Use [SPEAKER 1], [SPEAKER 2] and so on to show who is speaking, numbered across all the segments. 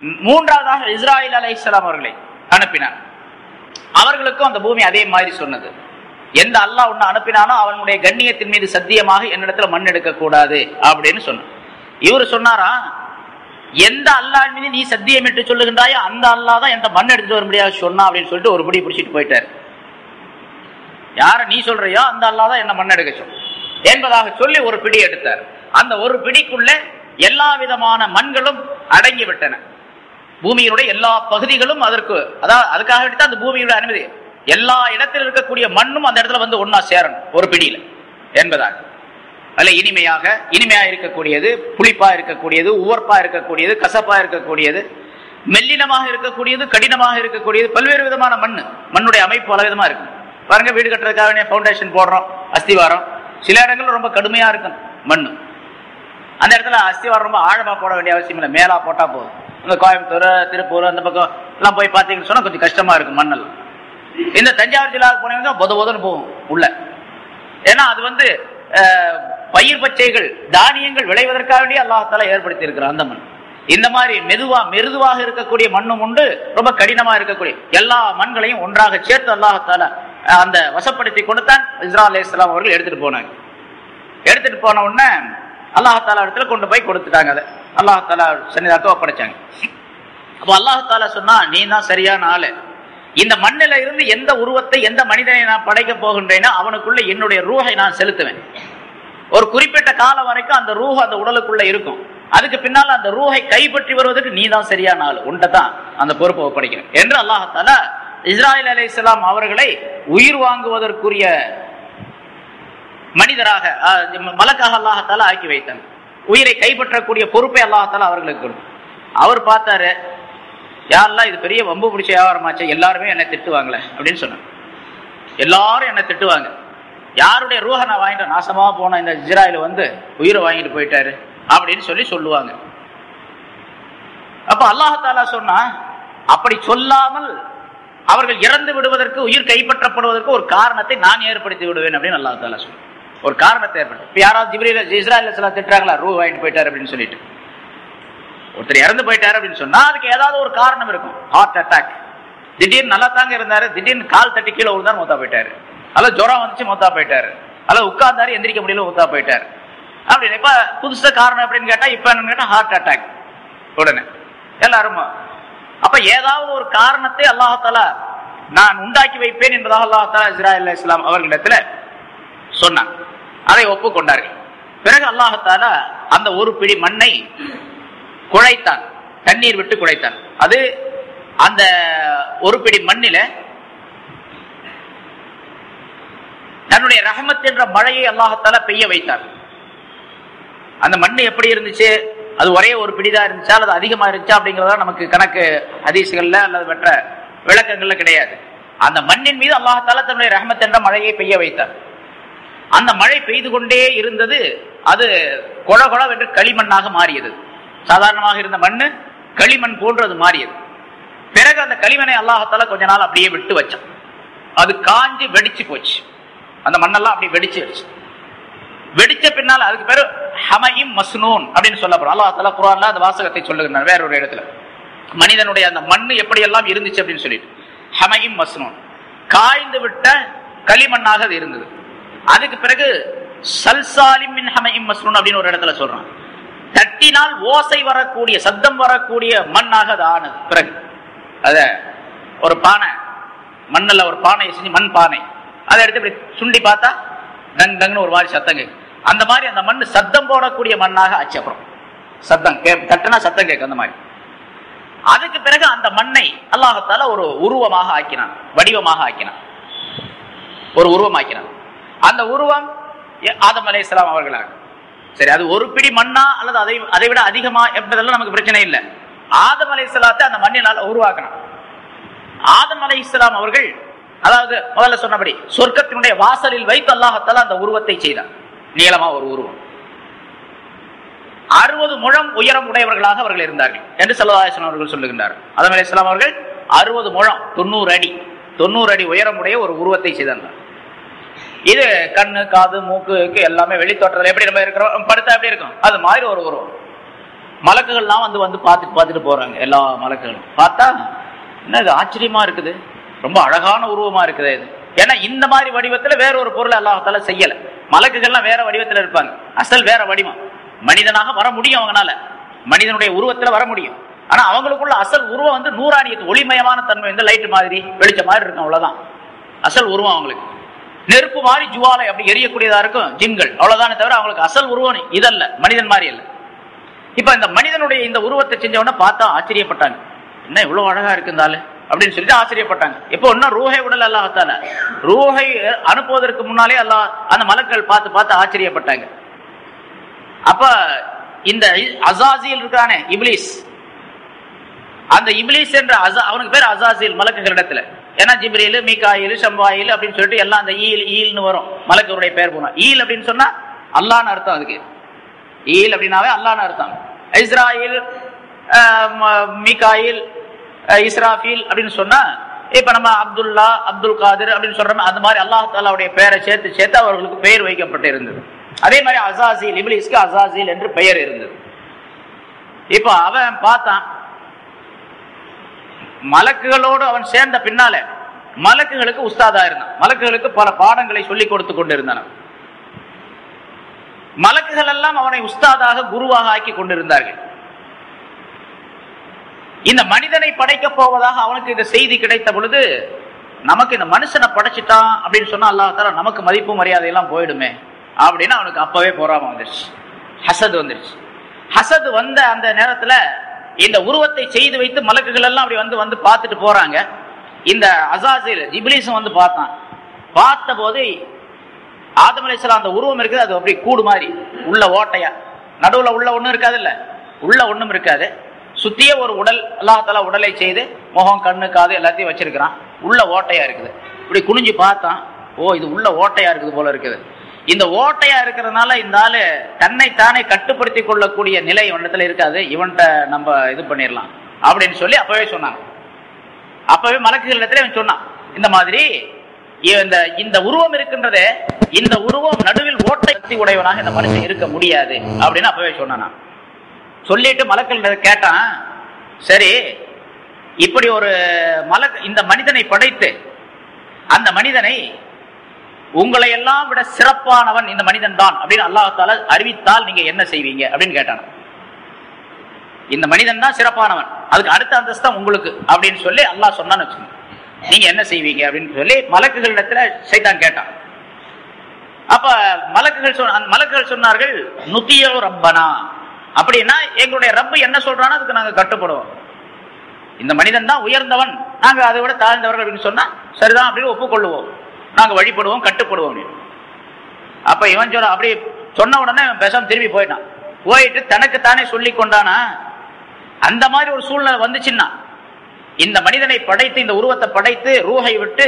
[SPEAKER 1] மூன்றாவதாக இஸ்ராயில் அலைஹிஸ்ஸலாம் அவர்களை அனுப்பினார். அவர்களுக்கும் அந்த பூமி அதே மாதிரி சொன்னது, எந்த அல்லாஹ் ஒன்னு அனுப்பினானோ அவனுடைய கண்ணியத்தின் மீது சத்தியமாக என்னிடத்துல மண் எடுக்க கூடாது அப்படின்னு சொன்னார். இவரு சொன்னாரா, எந்த அல்லாஹ் மீது நீ சத்தியமிட்டு சொல்லுகின்றாயோ அந்த அல்லாஹ் தான் எந்த மண் எடுத்துட்டு வர முடியாது சொன்னா அப்படின்னு சொல்லிட்டு ஒரு பிடி பிடிச்சிட்டு போயிட்டார். யார நீ சொல்றியோ அந்த அல்லாஹ் தான் என்ன மண் எடுக்க சொல் என்பதாக சொல்லி ஒரு பிடி எடுத்தார். அந்த ஒரு பிடிக்குள்ள எல்லா விதமான மண்களும் அடங்கி விட்டன. பூமியினுடைய எல்லா பகுதிகளும் அதற்கு, அதாவது அதுக்காக வேண்டித்தான் அந்த பூமியோட அனுமதி. எல்லா இடத்தில் இருக்கக்கூடிய மண்ணும் அந்த இடத்துல வந்து ஒன்னா சேரணும் ஒரு பிடியில என்பதாக. அதுல இனிமையா இருக்கக்கூடியது, புளிப்பா இருக்கக்கூடியது, உவர்ப்பா இருக்கக்கூடியது, கசப்பா இருக்கக்கூடியது, மெல்லினமாக இருக்கக்கூடியது, கடினமாக இருக்கக்கூடியது, பல்வேறு விதமான மண்ணுடைய அமைப்பு பல விதமா இருக்கு. பாருங்க, வீடு கட்டுறதுக்காக பவுண்டேஷன் போடுறோம், அஸ்திவாரம் சில இடங்கள் ரொம்ப கடுமையா இருக்கும் மண்ணு. அந்த இடத்துல அஸ்திவாரம் ரொம்ப ஆழமா போட வேண்டிய அவசியம் இல்லை, மேலா போட்டா போதும். இந்த கோயம்புத்தூர், திருப்பூர் அந்த பக்கம் எல்லாம் போய் பார்த்தீங்கன்னு சொன்னா கொஞ்சம் கஷ்டமா இருக்கும் மண்ணெல்லாம். இந்த தஞ்சாவூர் ஜில்லாவுக்கு போனீங்கன்னா பொதுன்னு போகும் உள்ள. ஏன்னா அது வந்து பயிர் பச்சைகள் தானியங்கள் விளைவதற்காக வேண்டிய அல்லாஹ்தாலா ஏற்படுத்தி இருக்கிற அந்த மண். இந்த மாதிரி மெதுவாக இருக்கக்கூடிய மண்ணும் உண்டு, ரொம்ப கடினமா இருக்கக்கூடிய எல்லா மண்களையும் ஒன்றாக சேர்த்து அல்லாஹ்தாலா அந்த வசப்படுத்தி கொடுத்தான். இஸ்ராயில் அலைஹிஸ்ஸலாம் அவர்கள் எடுத்துட்டு போனாங்க. எடுத்துட்டு போன உடனே அல்லாஹ்தாலா இடத்துல கொண்டு போய் கொடுத்துட்டாங்க. அதை அல்லாஹ்தாலா சன்னிதானத்தை ஒப்படைச்சாங்க. அப்போ அல்லாஹ்தாலா சொன்னா, நீ தான் சரியான ஆளு. இந்த மண்ணில இருந்து எந்த உருவத்தை எந்த மனிதனை நான் படைக்க போகின்றேனோ அவனுக்குள்ள என்னுடைய ரூஹை நான் செலுத்துவேன். ஒரு குறிப்பிட்ட காலம் வரைக்கும் அந்த ரூஹ் அந்த உடலுக்குள்ள இருக்கும். அதுக்கு பின்னால் அந்த ரூஹை கைப்பற்றி வருவதற்கு நீ தான் சரியான ஆள், உன்கிட்ட தான் அந்த பொறுப்பை ஒப்படைக்கிறேன் என்று அல்லாஹ்தாலா இஸ்ராயில் அலைஹிஸ்ஸலாம் அவர்களை உயிர் வாங்குவதற்குரிய மனிதராக மலக்காக அல்லாஹ்தாலா ஆக்கி வைத்தாங்க. உயிரை கைப்பற்றக்கூடிய பொறுப்பை அல்லாஹ்தாலா அவர்களுக்கு கொடுத்தார். அவர் பார்த்தாரு, யாரெல்லாம் இது பெரிய வம்பு பிடிச்ச வியாபாரமாச்சு, எல்லாருமே என்னை திட்டுவாங்களே அப்படின்னு சொன்னாங்க. எல்லாரும் என்னை திட்டுவாங்க, யாருடைய ரூஹை நான் வாங்கிட்டேன், நாசமா போன இந்த இஸ்ராயில் வந்து உயிரை வாங்கிட்டு போயிட்டாரு அப்படின்னு சொல்லுவாங்க. அப்ப அல்லாஹ்தாலா சொன்னா, அப்படி சொல்லாமல் அவர்கள் இறந்து விடுவதற்கு, உயிர் கைப்பற்றப்படுவதற்கு ஒரு காரணத்தை நான் ஏற்படுத்தி விடுவேன் அப்படின்னு அல்லாஹ்தாலா சொன்ன. ஒரு காரணத்தை ஏற்படுத்த. இப்ப யாராவது இஸ்ராயில் அலைஹிஸ்ஸலாம் திட்டுறாங்களா, ரூ வாங்கிட்டு போயிட்டாரு அப்படின்னு சொல்லிட்டு. ஒருத்தர் இறந்து போயிட்டாரு அப்படின்னு சொன்னா அதுக்கு ஏதாவது ஒரு காரணம் இருக்கும். ஹார்ட் அட்டாக், திடீர்னு நல்லா தாங்க இருந்தாரு, திடீர்னு கால் தட்டி கீழே விழுந்தாரு மூத்தா போயிட்டாரு, அல்ல ஜுரம் வந்துச்சு மூத்தா போயிட்டாரு, அல்ல உட்கார்ந்தாரு எந்திரிக்க முடியல மூத்தா போயிட்டாரு அப்படின்னு. இப்ப புதுசா காரணம் அப்படின்னு கேட்டா, இப்ப என்னன்னு கேட்டா ஹார்ட் அட்டாக் உடனே எல்லாரும். அப்ப ஏதாவது ஒரு காரணத்தை அல்லாஹ்தாலா நான் உண்டாக்கி வைப்பேன் என்பதாக அல்லாஹ்தாலா இஸ்ராயில் அலைஹிஸ்ஸலாம் அவர்களிடத்துல சொன்னான். அதை ஒப்புக்கொண்டார்கள். பிறகு அல்லாஹ்தாலா அந்த ஒரு பிடி மண்ணை குழைத்தான், தண்ணீர் விட்டு குழைத்தான். அது அந்த ஒரு பிடி மண்ணில தன்னுடைய ரஹமத் என்ற மழையை அல்லாஹ்தாலா பெய்ய வைத்தார். அந்த மண்ணு எப்படி இருந்துச்சு, அது ஒரே ஒரு பிடிதான் இருந்துச்சா அல்லது அதிகமா இருந்துச்சா அப்படிங்கிறதா நமக்கு கணக்கு ஹதீஸ்கள்ல அல்லது மற்ற விளக்கங்கள்ல கிடையாது. அந்த மண்ணின் மீது அல்லாஹ்தாலா தன்னுடைய ரஹமத் என்ற மழையை பெய்ய வைத்தார். அந்த மழை பெய்து கொண்டே இருந்தது. அது கொழகொழவென்று களிமண்ணாக மாறியது. சாதாரணமாக இருந்த மண்ணு களிமண் போன்று அது மாறியது. பிறகு அந்த களிமண்ணை அல்லாஹ்தாலா கொஞ்ச நாள் அப்படியே விட்டு வச்சான். அது காஞ்சி வெடிச்சு போச்சு. அந்த மண்ணெல்லாம் அப்படி வெடிச்சு வெடிச்ச பின்னால் அதுக்கு பேரு ஹமஇம் மஸ்னூன் அப்படின்னு சொல்லப்படும். அல்லாஹ்தாலா குர்ஆன்ல அந்த வாசகத்தை சொல்லுகிறார் வேற ஒரு இடத்துல. மனிதனுடைய அந்த மண்ணு எப்படி எல்லாம் இருந்துச்சு அப்படின்னு சொல்லிட்டு ஹமஇம் மஸ்னூன், காய்ந்து விட்ட களிமண்ணாக அது இருந்தது. அதுக்கு பிறகு சல்சாலிம் மின் ஹமஇம் மஸ்னூன் அப்படின்னு ஒரு இடத்துல சொல்றான், தட்டினால் ஓசை வரக்கூடிய சத்தம் வரக்கூடிய மண்ணாக அது ஆனது. பிறகு அத ஒரு பானை, மண்ணில் ஒரு பானை செஞ்சு, மண் பானை, அதை எடுத்து இப்படி சுண்டி பார்த்தா டங் டங்னு ஒரு மாதிரி சத்தம் கேட்கும். அந்த மாதிரி அந்த மண் சத்தம் போடக்கூடிய மண்ணாக ஆச்சு. அப்புறம் சத்தம் தட்டுனா சத்தம் கேட்கும் அந்த மாதிரி. அதுக்கு பிறகு அந்த மண்ணை அல்லாஹ்தாலா ஒரு உருவமாக ஆக்கினான், வடிவமாக ஆக்கினான், ஒரு உருவமாக்கினான். அந்த உருவம் ஆதம் அலைஹிஸ்ஸலாம் அவர்களாக. சரி, அது ஒரு பிடி மண்ணா அல்லது அதை விட அதிகமா என்பதெல்லாம் நமக்கு பிரச்சனை இல்லை. ஆதம் அலைஹிஸ்ஸலாத்தை அந்த மண்ணினால் உருவாக்கினான். ஆதம் அலைஹிஸ்ஸலாம் அவர்கள், அதாவது முதல்ல சொன்னபடி சொர்க்கத்தினுடைய வாசலில் வைத்து அல்லாஹ்தாலா அந்த உருவத்தை செய்தார். நீளமா ஒரு உருவம், 60 முழம் உயரம் உடையவர்களாக அவர்கள் இருந்தார்கள் என்று ஸல்லல்லாஹு அலைஹி வஸல்லம் அவர்கள் சொல்லுகின்றார். ஆதம் அலைஹிஸ்ஸலாம் அவர்கள் 60 முழம் 90 அடி உயரம் உடைய ஒரு உருவத்தை செய்தார்கள். இது கண்ணு, காது, மூக்கு எல்லாமே வெளித்தோற்றத்தில் எப்படி நம்ம இருக்கிறோம், படுத்தா எப்படி இருக்கும் அது மாதிரி ஒரு உருவம். மலக்குகள்லாம் வந்து பார்த்துட்டு போறாங்க. எல்லா மலக்குகளும் பார்த்தா என்ன இது ஆச்சரியமா இருக்குது, ரொம்ப அழகான உருவமா இருக்குது இது. ஏன்னா இந்த மாதிரி வடிவத்துல வேற ஒரு பொருளை அல்லாஹ்தாலா செய்யல. மலக்குகள்லாம் வேற வடிவத்துல இருப்பாங்க, அசல் வேற வடிவம். மனிதனாக வர முடியும், அவங்களால மனிதனுடைய உருவத்துல வர முடியும். ஆனா அவங்களுக்குள்ள அசல் உருவம் வந்து நூறானியத்து, ஒளிமயமான தன்மை, வந்து லைட் மாதிரி வெளிச்ச மாதிரி இருக்கும், அவ்வளவுதான் அசல் உருவம். அவங்களுக்கு நெருப்பு மாதிரி ஜுவாலை அப்படி எரியக்கூடியதா இருக்கும் ஜின்கள், அவ்வளவுதானே தவிர அவங்களுக்கு அசல் உருவம் இதல்ல, மனிதன் மாதிரி அல்ல. இப்ப இந்த மனிதனுடைய இந்த உருவத்தை செஞ்சவன பார்த்தா ஆச்சரியப்பட்டாங்க, என்ன இவ்வளவு அழகா இருக்குந்தாலும் அப்படின்னு சொல்லிட்டு ஆச்சரியப்பட்டாங்க. இப்போ இன்னும் ரூஹை உடல் அல்லாஹ்தாலா ரூஹை அனுப்புவதற்கு முன்னாலே அல்லாஹ் அந்த மலக்கள் பார்த்து ஆச்சரியப்பட்டாங்க. அப்ப இந்த அசாசில் இருக்கானே இப்லீஸ், அந்த இப்லீஸ் என்ற அவனுக்கு பேர் அசாசில் மலக்குகளிடத்துல. ஏன்னா ஜிப்ரீல், மீகாயில், ஷம்வாயில் அப்படின்னு சொல்லிட்டு எல்லாம் அந்த ஈல்னு வரும் மலக்குடைய பேர் போனா. ஈல் அப்படின்னு சொன்னா அல்லான்னு அர்த்தம். அதுக்கு ஈல் அப்படின்னாவே அல்லான்னு அர்த்தம். இஸ்ராயில், மீகாயில், இஸ்ராஃபீல் அப்படின்னு சொன்னா இப்ப நம்ம அப்துல்லா, அப்துல் காதிர் அப்படின்னு சொல்றோம். அந்த மாதிரி அல்லாஹ்தாலாவுடைய பெயரை சேர்த்து அவர்களுக்கு பெயர் வைக்கப்பட்டு இருந்தது. அதே மாதிரி அசாசில், இப்லீஸ்க்கு அசாசில் என்று பெயர் இருந்தது. இப்ப அவன் பார்த்தான், மலக்குகளோடு அவன் சேர்ந்த பின்னால மலக்குகளுக்கு உஸ்தாதா இருந்தான், மலக்குகளுக்கு பல பாடங்களை சொல்லிக் கொடுத்து கொண்டிருந்தான். மலக்குகள் எல்லாம் அவனை உஸ்தாதாக, குருவாக ஆக்கி கொண்டிருந்தார்கள். இந்த மனிதனை படைக்க போவதாக அவனுக்கு இந்த செய்தி கிடைத்த பொழுது, நமக்கு இந்த மனுஷனை படைச்சிட்டான் அப்படின்னு சொன்னா அல்லாஹ்தாலா நமக்கு மதிப்பு மரியாதை எல்லாம் போயிடுமே அப்படின்னு அவனுக்கு அப்பவே பொறாம வந்துருச்சு, ஹசது வந்துருச்சு. ஹசது வந்த அந்த நேரத்துல இந்த உருவத்தை செய்து வைத்து மலக்குகள் எல்லாம் அப்படி வந்து பார்த்துட்டு போறாங்க. இந்த அசாசில் இப்லீஸும் வந்து பார்த்தான். பார்த்த போது ஆதம் அலைஹிஸ்ஸலாம் அந்த உருவம் இருக்குது, அது அப்படி கூடு மாதிரி உள்ள ஓட்டையா, நடுவுல உள்ள ஒண்ணும் இருக்காது, இல்ல உள்ள ஒண்ணும் இருக்காது, சுத்தியே ஒரு உடல், அல்லாஹ்தாலா உடலை செய்து முகம், கண்ணு, காது எல்லாத்தையும் வச்சிருக்கிறான். உள்ள ஓட்டையா இருக்குது. இப்படி குனிஞ்சு பார்த்தான், ஓ இது உள்ள ஓட்டையா இருக்குது போல இருக்குது. இந்த ஓட்டையா இருக்கிறதுனால இந்த ஆளு தன்னை தானே கட்டுப்படுத்தி கொள்ளக்கூடிய நிலை இவனிடத்துல இருக்காது, இவன்கிட்ட நம்ம இது பண்ணிடலாம் அப்படின்னு சொல்லி அப்பவே சொன்னாங்க. அப்பவே மலக்குகள் இடத்துல இவன் சொன்னான், இந்த மாதிரி இந்த உருவம் இருக்கின்றதே, இந்த உருவம் நடுவில் ஓட்டை உடையவனாக இந்த மனுஷன் இருக்க முடியாது அப்படின்னு அப்பவே சொன்னான். சொல்லிட்டு மலக்குகள் கேட்டான், சரி இப்படி ஒரு இந்த மனிதனை படைத்து அந்த மனிதனை உங்களை எல்லாம் விட சிறப்பானவன் இந்த மனிதன் தான் அப்படின்னு அல்லாஹ்தாலா அறிவித்தால் நீங்க என்ன செய்வீங்க அப்படின்னு கேட்டான். இந்த மனிதன் தான் சிறப்பானவன், அதுக்கு அடுத்த அந்தஸ்தான் உங்களுக்கு அப்படின்னு சொல்லி அல்லாஹ் சொன்னான்னு வச்சுக்கோங்க, நீங்க என்ன செய்வீங்க அப்படின்னு சொல்லி மலக்குகளிடத்துல சைத்தான் கேட்டான். அப்ப மலக்குகள் சொன்னார்கள், நுதியோ ரப்பனா, அப்படின்னா எங்களுடைய ரப்பு என்ன சொல்றானோ அதுக்கு நாங்க கட்டுப்படுவோம். இந்த மனிதன் தான் உயர்ந்தவன், நாங்க அதை விட தாழ்ந்தவர்கள் அப்படின்னு சொன்னா சரிதான் அப்படின்னு ஒப்புக்கொள்ளுவோம், நாங்க வழிபடுவோம், கட்டுப்படுவோம். அப்ப இவன் சொல்ல அப்படி சொன்ன உடனே பேசாம திரும்பி போயிட்டான். போயிட்டு தனக்கு தானே சொல்லி கொண்டானா, அந்த மாதிரி ஒரு சூழ்நிலை வந்துச்சுன்னா இந்த மனிதனை படைத்து, இந்த உருவத்தை படைத்து ரூஹை விட்டு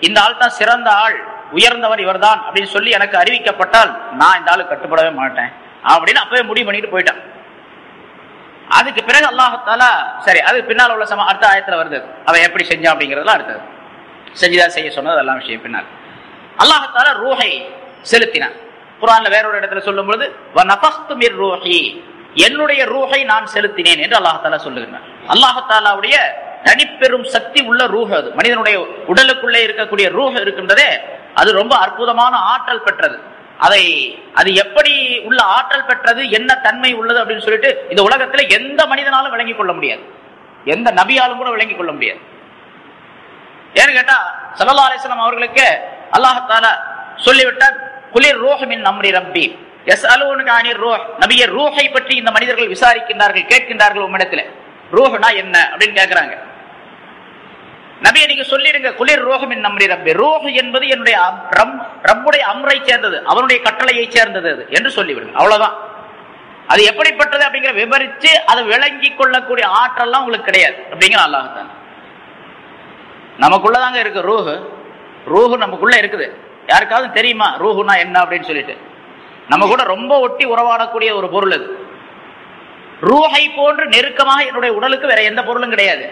[SPEAKER 1] இந்த ஆள் தான் சிறந்த ஆள், உயர்ந்தவர் இவர் தான் அப்படின்னு சொல்லி எனக்கு அறிவிக்கப்பட்டால் நான் இந்த ஆளு கட்டுப்படவே மாட்டேன் அப்படின்னு அப்பவே முடிவு பண்ணிட்டு போயிட்டான். அதுக்கு பிறகு அல்லாஹ்தாலா சரி, அதுக்கு பின்னால் உள்ள அடுத்த ஆயத்துல வருது அவன் எப்படி செஞ்சான் அப்படிங்கறதுல அடுத்தது செஞ்சுதா செய்ய சொன்னது அதெல்லாம் விஷயம். பின்னால் அல்லாஹ்தாலா ரூஹை செலுத்தினான். குர்ஆன்ல வேறொரு இடத்துல சொல்லும் பொழுது வநஃபஸ்து மிர் ரூஹி, என்னுடைய ரூஹை நான் செலுத்தினேன் என்று அல்லாஹ்தாலா சொல்லுகிறான். அல்லாஹ்தாலாவுடைய தனிப்பெரும் சக்தி உள்ள ரூஹ், அது மனிதனுடைய உடலுக்குள்ளே இருக்கக்கூடிய ரூஹ் இருக்கின்றதே, அது ரொம்ப அற்புதமான ஆற்றல் பெற்றது. அது எப்படி உள்ள ஆற்றல் பெற்றது, என்ன தன்மை உள்ளது அப்படின்னு சொல்லிட்டு இந்த உலகத்துல எந்த மனிதனாலும் விளங்கிக் கொள்ள முடியாது, எந்த நபியாலும் கூட விளங்கிக் கொள்ள முடியாது. ஏன்னு கேட்டா ஸல்லல்லாஹு அலைஹி வஸல்லம் அவர்களுக்கு அல்லாஹ்தாலா சொல்லிவிட்டார், குலிர் ரூஹ் மின் அம்ரி ரப்பி யஸ்அலூனக அனிர் ரூஹ், நபியே ரூஹை பற்றி இந்த மனிதர்கள் விசாரிக்கின்றார்கள், கேட்கின்றார்கள் உம்மிடத்தில், ரூஹ்னா என்ன அப்படின்னு கேட்கிறாங்க. நபியை நீங்க சொல்லிடுங்க, குலிர் ரூஹ் மின் அம்ரி ரப்பி, ரூஹ் என்பது என்னுடைய ரப்புடைய அம்ரை சேர்ந்தது, அவனுடைய கட்டளையை சேர்ந்தது அது என்று சொல்லிவிடுங்க, அவ்வளவுதான். அது எப்படிப்பட்டது அப்படிங்கிற விவரிச்சு அதை விளங்கி கொள்ளக்கூடிய ஆற்றல்லாம் உங்களுக்கு கிடையாது அப்படிங்கிற அல்லாஹ்தான். நமக்குள்ளதாங்க இருக்கு ரூஹ், ரூஹ் நமக்குள்ள இருக்குது. யாருக்காவது தெரியுமா ரூஹுனா என்ன அப்படின்னு சொல்லிட்டு? நம்ம கூட ரொம்ப ஒட்டி உறவாடக்கூடிய ஒரு பொருள் அது. ரூஹை போன்று நெருக்கமாக என்னுடைய உடலுக்கு வேற எந்த பொருளும் கிடையாது.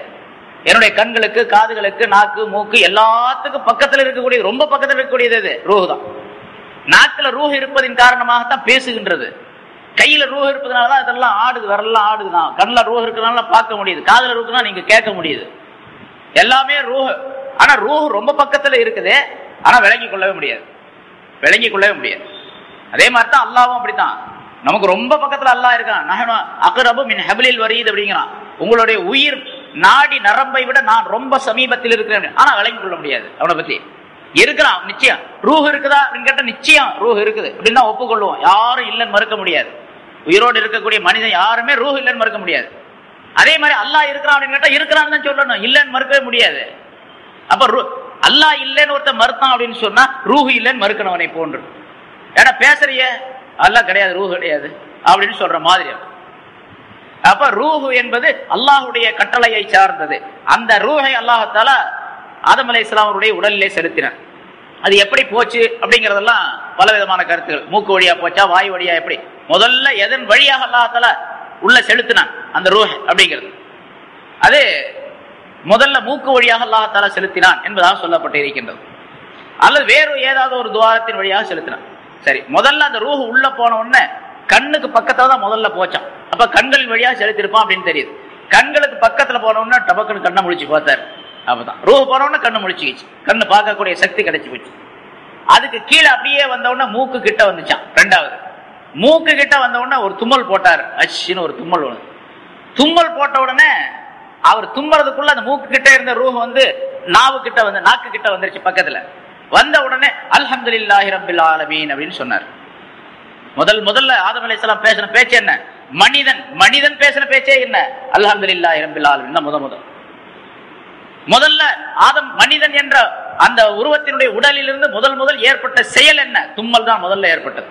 [SPEAKER 1] என்னுடைய கண்களுக்கு, காதுகளுக்கு, நாக்கு, மூக்கு எல்லாத்துக்கும் பக்கத்தில் இருக்கக்கூடிய, ரொம்ப பக்கத்தில் இருக்கக்கூடியது அது ரூஹ் தான். நாக்குல ரூஹ் இருப்பதின் காரணமாகத்தான் பேசுகின்றது. கையில ரூஹ் இருப்பதனாலதான் இதெல்லாம் ஆடுது, வரலாம் ஆடுதுதான். கண்ணில் ரூஹ் இருக்கிறதுனால பார்க்க முடியுது, காதுல இருக்குன்னா நீங்க கேட்க முடியுது, எல்லாமே ரூஹ். ஆனா ரூஹ் ரொம்ப பக்கத்துல இருக்குது, ஆனா விளங்கி கொள்ளவே முடியாது, விளங்கி கொள்ளவே முடியாது. அதே மாதிரி தான் அல்லாவும் அப்படித்தான், நமக்கு ரொம்ப பக்கத்துல அல்லாஹ் இருக்கான். நஹ்னு அக்ரபு மின் ஹப்லில் வரீத் அப்படிங்கிறான். உங்களுடைய உயிர் நாடி நரம்பை விட நான் ரொம்ப சமீபத்தில் இருக்கிறேன், ஆனா விளங்கி கொள்ள முடியாது அவனை பத்தி. இருக்கிறான் நிச்சயம். ரூஹ் இருக்குதா அப்படின்னு கேட்டா நிச்சயம் ரூஹ் இருக்குது அப்படின்னு தான் ஒப்புக்கொள்வோம். யாரும் இல்லைன்னு மறுக்க முடியாது. உயிரோடு இருக்கக்கூடிய மனிதன் யாருமே ரூஹ் இல்லைன்னு மறுக்க முடியாது. அதே மாதிரி அல்லாஹ் இருக்கிறான் அப்படின்னு கேட்டா இருக்கிறான்னு தான் சொல்லணும், இல்லைன்னு மறுக்கவே முடியாது. அப்ப அல்லாஹ் இல்லைன்னு ஒருத்தர் மறுத்தான் அப்படின்னு சொன்னா ரூஹ் இல்லைன்னு மறுக்கணவனை போன்று. ஏன்னா பேசுறிய அல்லாஹ் கிடையாது, ரூஹ் கிடையாது அப்படின்னு சொல்ற மாதிரி. அப்ப ரூஹ் என்பது அல்லாஹுடைய கட்டளையை சார்ந்தது. அந்த ரூஹை அல்லாஹால ஆதம் அலைஹிஸ்ஸலாம் அவருடைய உடலிலே செலுத்தினார். அது எப்படி போச்சு அப்படிங்கறதெல்லாம் பலவிதமான கருத்துகள். மூக்கு வழியா போச்சா, வாய் வழியா, எப்படி முதல்ல எதன் வழியாக அல்லாஹால உள்ள செலுத்தினான் அந்த ரூஹ் அப்படிங்கிறது, அது முதல்ல மூக்கு வழியாக அல்லாஹால செலுத்தினான் என்பதாக சொல்லப்பட்டு இருக்கின்றது. அல்லது வேறு ஏதாவது ஒரு துவாரத்தின் வழியாக செலுத்தினான். சரி, முதல்ல அந்த ரூஹ் உள்ள போன உடனே கண்ணுக்கு பக்கத்துல தான் முதல்ல போச்சான். அப்ப கண்கள் வழியா செலுத்திருப்பான் அப்படின்னு தெரியுது. கண்களுக்கு பக்கத்துல போன உடனே டபக்குன்னு கண்ணை முடிச்சு பார்த்தாரு. அப்பதான் ரூஹ் போன உடனே கண்ணு முடிச்சுக்கிச்சு, கண்ணு பார்க்கக்கூடிய சக்தி கிடைச்சு போச்சு. அதுக்கு கீழே அப்படியே வந்த உடனே மூக்கு கிட்ட வந்துச்சான். ரெண்டாவது மூக்கு கிட்ட வந்த உடனே ஒரு தும்மல் போட்டார், அச்சின்னு ஒரு தும்மல். தும்மல் போட்ட உடனே அவர் தும்மறதுக்குள்ள அந்த மூக்கு கிட்ட இருந்த ரூஹ் வந்து நாவு கிட்ட வந்து நாக்கு கிட்ட வந்துருச்சு பக்கத்துல. வந்த உடனே அல்ஹம்துலில்லாஹி ரப்பில் ஆலமீன் அப்படின்னு சொன்னார். முதல்ல ஆதம் அலைஹிஸ்ஸலாம் பேசின பேச்சு என்ன? மனிதன் பேசின பேச்சே என்ன? அல்ஹம்துலில்லாஹி ரப்பில் ஆலமீன். முதல்ல ஆதம் மனிதன் என்ற அந்த உருவத்தினுடைய உடலிலிருந்து முதல் ஏற்பட்ட செயல் என்ன? தும்மல் தான் முதல்ல ஏற்பட்டது.